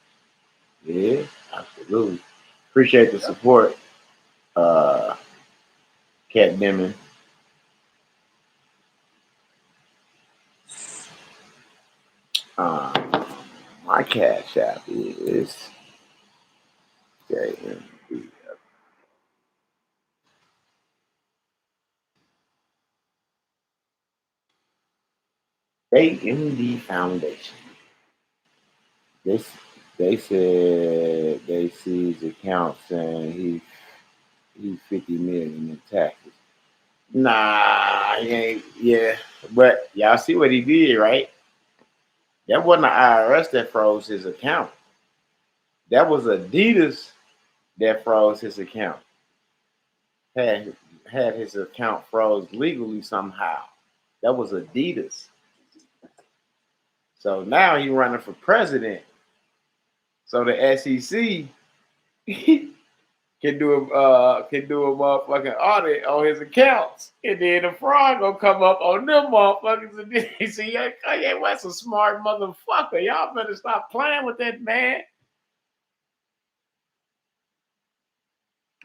Yeah, absolutely. Appreciate the support, Cat Demon. My cash app is JMDFOUNDATION. JMD Foundation. They said they seized account saying he's 50 million in taxes. Nah, he ain't. Yeah, but y'all see what he did, right? That wasn't the IRS that froze his account. That was Adidas that froze his account. Had his account froze legally somehow. That was Adidas. So now he's running for president. So the SEC can do a motherfucking audit on his accounts, and then the fraud gonna come up on them motherfuckers. And then you see, Kanye West a smart motherfucker. Y'all better stop playing with that man.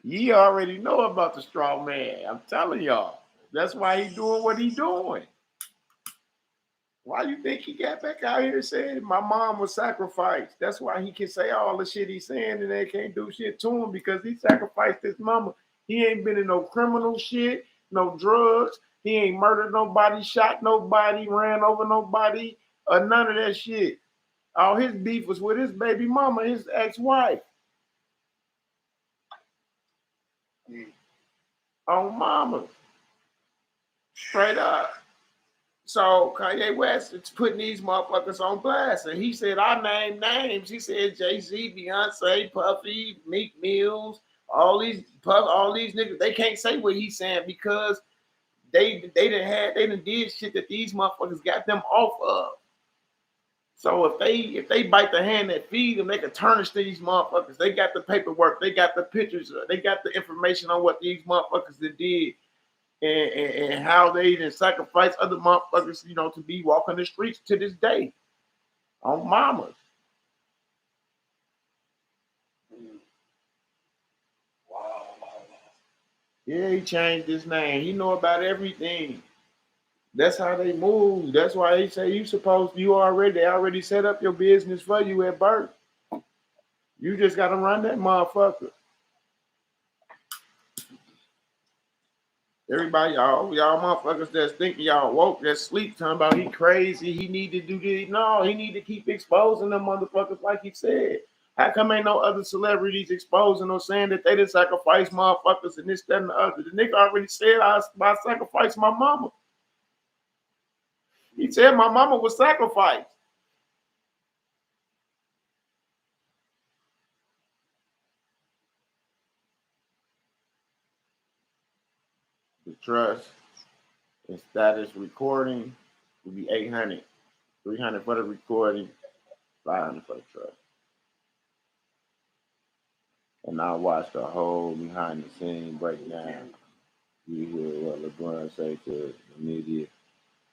You already know about the Strawman. I'm telling y'all. That's why he doing what he doing. Why you think he got back out here saying my mom was sacrificed? That's why he can say all the shit he's saying and they can't do shit to him because he sacrificed his mama. He ain't been in no criminal shit, no drugs. He ain't murdered nobody, shot nobody, ran over nobody, or none of that shit. All his beef was with his baby mama, his ex-wife. On mama. Straight up. So Kanye West is putting these motherfuckers on blast. And he said, I name names. He said Jay-Z, Beyonce, Puffy, Meek Mills, all these niggas. They can't say what he's saying because they done did shit that these motherfuckers got them off of. So if they bite the hand that feed them, they can tarnish these motherfuckers. They got the paperwork, they got the pictures, they got the information on what these motherfuckers did and how they even sacrifice other motherfuckers, you know, to be walking the streets to this day on mamas. Wow. Yeah, he changed his name. He know about everything. That's how they move. That's why they say they already set up your business for you at birth. You just gotta run that motherfucker. Everybody, y'all motherfuckers that's thinking y'all woke, that's sleep, talking about he crazy, he need to do this. No, he need to keep exposing them motherfuckers like he said. How come ain't no other celebrities exposing or saying that they done sacrifice motherfuckers and this, that, and the other? The nigga already said I sacrificed my mama. He said my mama was sacrificed. The trust and status recording would be 800, 300 for the recording, 500 for the trust. And I watched the whole behind the scene breakdown. You hear what LeBron say to the media.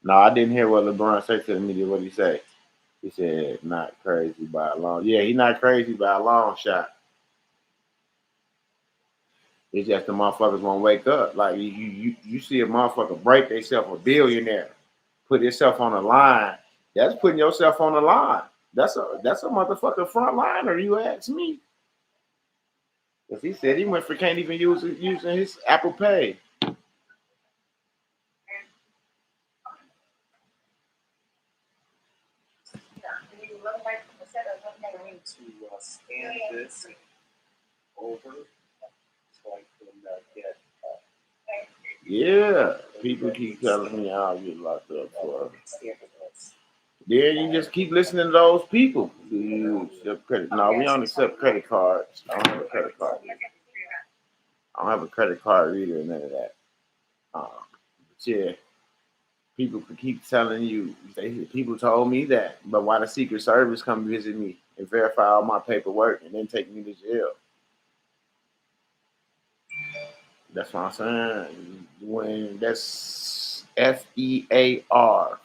No, I didn't hear what LeBron say to the media. What did he say? He said, not crazy by a long. Yeah, he's not crazy by a long shot. It's just the motherfuckers won't wake up. Like you see a motherfucker break themselves, a billionaire, put himself on the line. That's putting yourself on the line. That's a motherfucker frontliner, you ask me. Because he said he went for can't even using his Apple Pay. To scan this over so I can get. Yeah, people keep telling me I'll get locked up for. Then you just keep listening to those people. Do you accept credit? No, we don't accept credit cards. I don't have a credit card. I don't have a credit card either, none of that. But yeah, people could keep telling you. People told me that, but why the Secret Service come visit me and verify all my paperwork and then take me to jail? That's what I'm saying. When that's FEAR,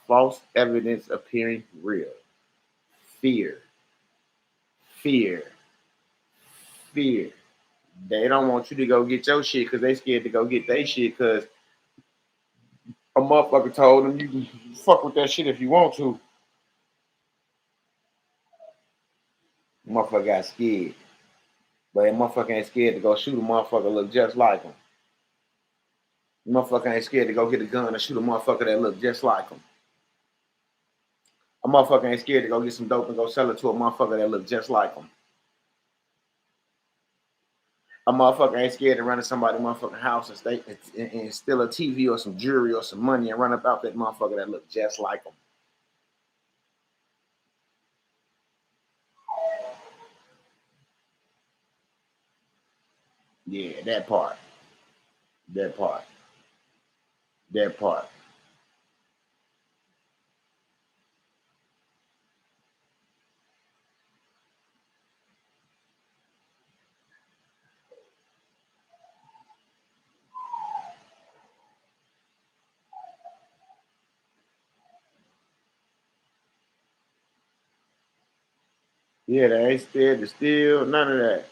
false evidence appearing real. Fear. They don't want you to go get your shit because they scared to go get their shit because a motherfucker told them you can fuck with that shit if you want to. Motherfucker got scared. But that motherfucker ain't scared to go shoot a motherfucker look just like him. Motherfucker ain't scared to go get a gun and shoot a motherfucker that look just like him. A motherfucker ain't scared to go get some dope and go sell it to a motherfucker that look just like him. A motherfucker ain't scared to run to somebody's motherfucking house and steal a TV or some jewelry or some money and run about that motherfucker that look just like him. Yeah, that part. Yeah, they ain't scared to steal, none of that.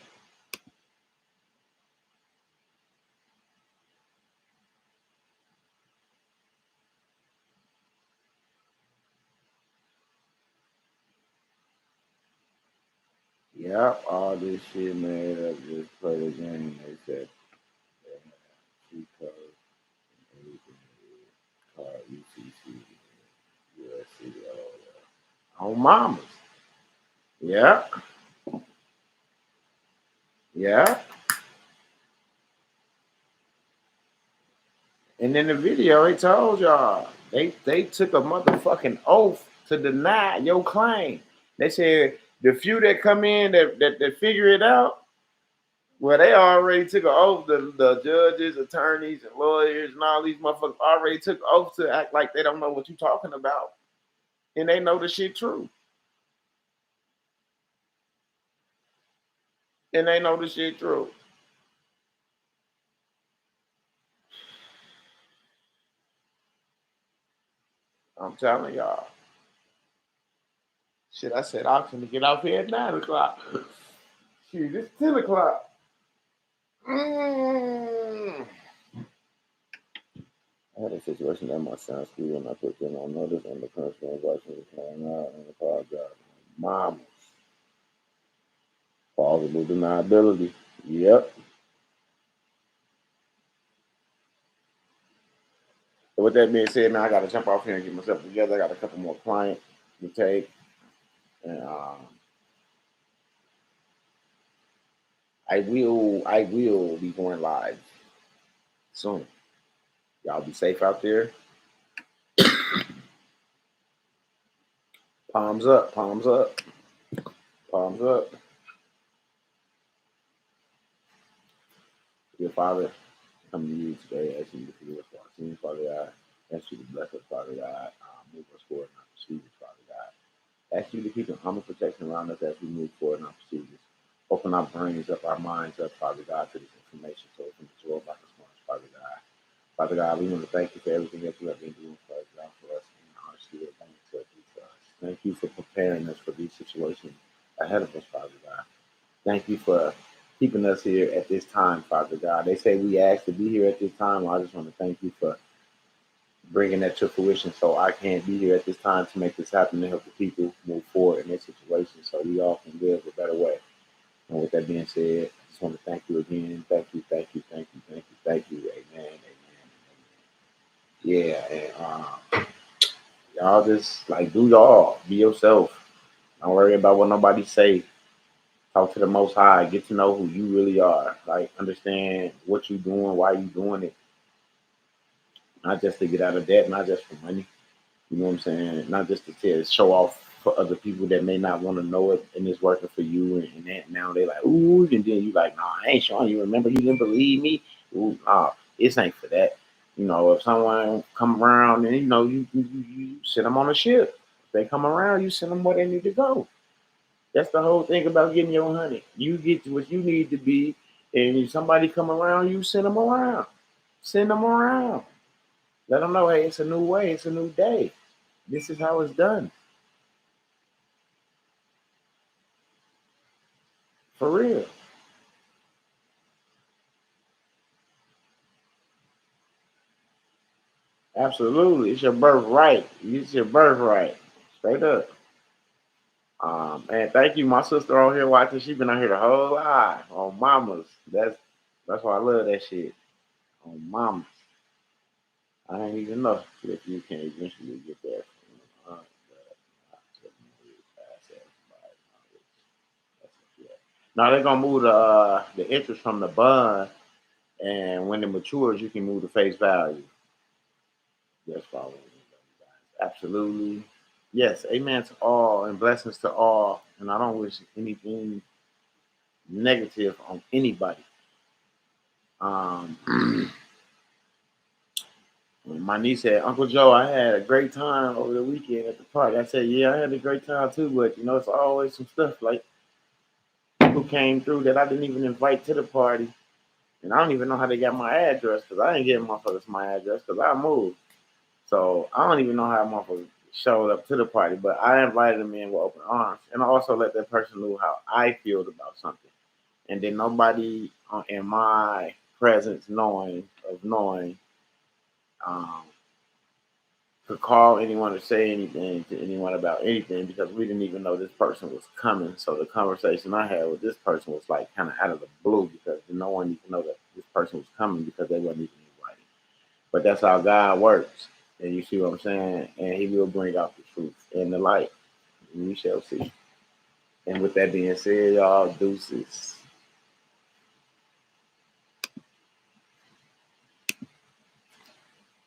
Yep, all this shit made up, just play the game. They said, cheat code, everything, card, UCC, USC, all that. On mamas. Yeah. And in the video, he told y'all, They took a motherfucking oath to deny your claim. They said the few that come in that figure it out, well, they already took an oath. The judges, attorneys, and lawyers and all these motherfuckers already took oath to act like they don't know what you're talking about. And they know the shit true. And they know the shit true. I'm telling y'all. Shit, I said I'm gonna get off here at 9 o'clock. Shit, it's 10 o'clock. I had a situation at my son's school and I put them on notice on the principal watching was going out and apologized. Mamas. Plausible deniability. Yep. So with that being said, man, I gotta jump off here and get myself together. I got a couple more clients to take. And I will be going live soon. Y'all be safe out there. Palms up, palms up, palms up. Your Father, come to you today, asking you to forgive us for our sins, Father God. Ask you to bless us, Father God. Move us forward in our procedures, Father God. Ask you to keep an armor protection around us as we move forward in our procedures. Open our brains up, our minds up, Father God, to this information so we can absorb like a sponge, Father God. Father God, we want to thank you for everything that you have been doing for us, God, for us, and our still going to do for us. Thank you for preparing us for these situations ahead of us, Father God. Thank you for keeping us here at this time, Father God. They say we asked to be here at this time. I just want to thank you for bringing that to fruition so I can be here at this time to make this happen and help the people move forward in their situation so we all can live a better way. And with that being said, I just want to thank you again. Thank you, thank you, thank you, thank you, thank you. Amen, amen, amen. Yeah, and y'all just like do y'all. Be yourself. Don't worry about what nobody say. Talk to the Most High. Get to know who you really are. Like understand what you're doing, why you doing it. Not just to get out of debt, not just for money. You know what I'm saying? Not just to show off for other people that may not want to know it and it's working for you. And that now they like, ooh, and then you like, nah, I ain't showing you. Remember, you didn't believe me? Ooh, nah, this ain't for that. You know, if someone come around and, you know, you send them on a ship. If they come around, you send them where they need to go. That's the whole thing about getting your honey. You get to what you need to be, and if somebody come around, you send them around. Send them around. Let them know, hey, it's a new way. It's a new day. This is how it's done. For real. Absolutely. It's your birthright. It's your birthright. Straight up. And thank you, my sister on here watching. She been on here the whole life on mamas. That's why I love that shit. On mamas. I ain't even know if you can eventually get there. Now they're gonna move the interest from the bond, and when it matures, you can move the face value. That's following. Absolutely. Yes, amen to all and blessings to all. And I don't wish anything negative on anybody. My niece said, Uncle Joe, I had a great time over the weekend at the park. I said, yeah, I had a great time too, but you know, it's always some stuff like people came through that I didn't even invite to the party. And I don't even know how they got my address because I didn't give motherfuckers my address because I moved. So I don't even know how motherfuckers showed up to the party, but I invited them in with open arms. And I also let that person know how I feel about something. And then nobody in my presence knowing could call anyone or say anything to anyone about anything because we didn't even know this person was coming. So the conversation I had with this person was like kind of out of the blue because no one even know that this person was coming because they wasn't even invited. But that's how God works. And you see what I'm saying? And he will bring out the truth and the light. And we shall see. And with that being said, y'all, deuces.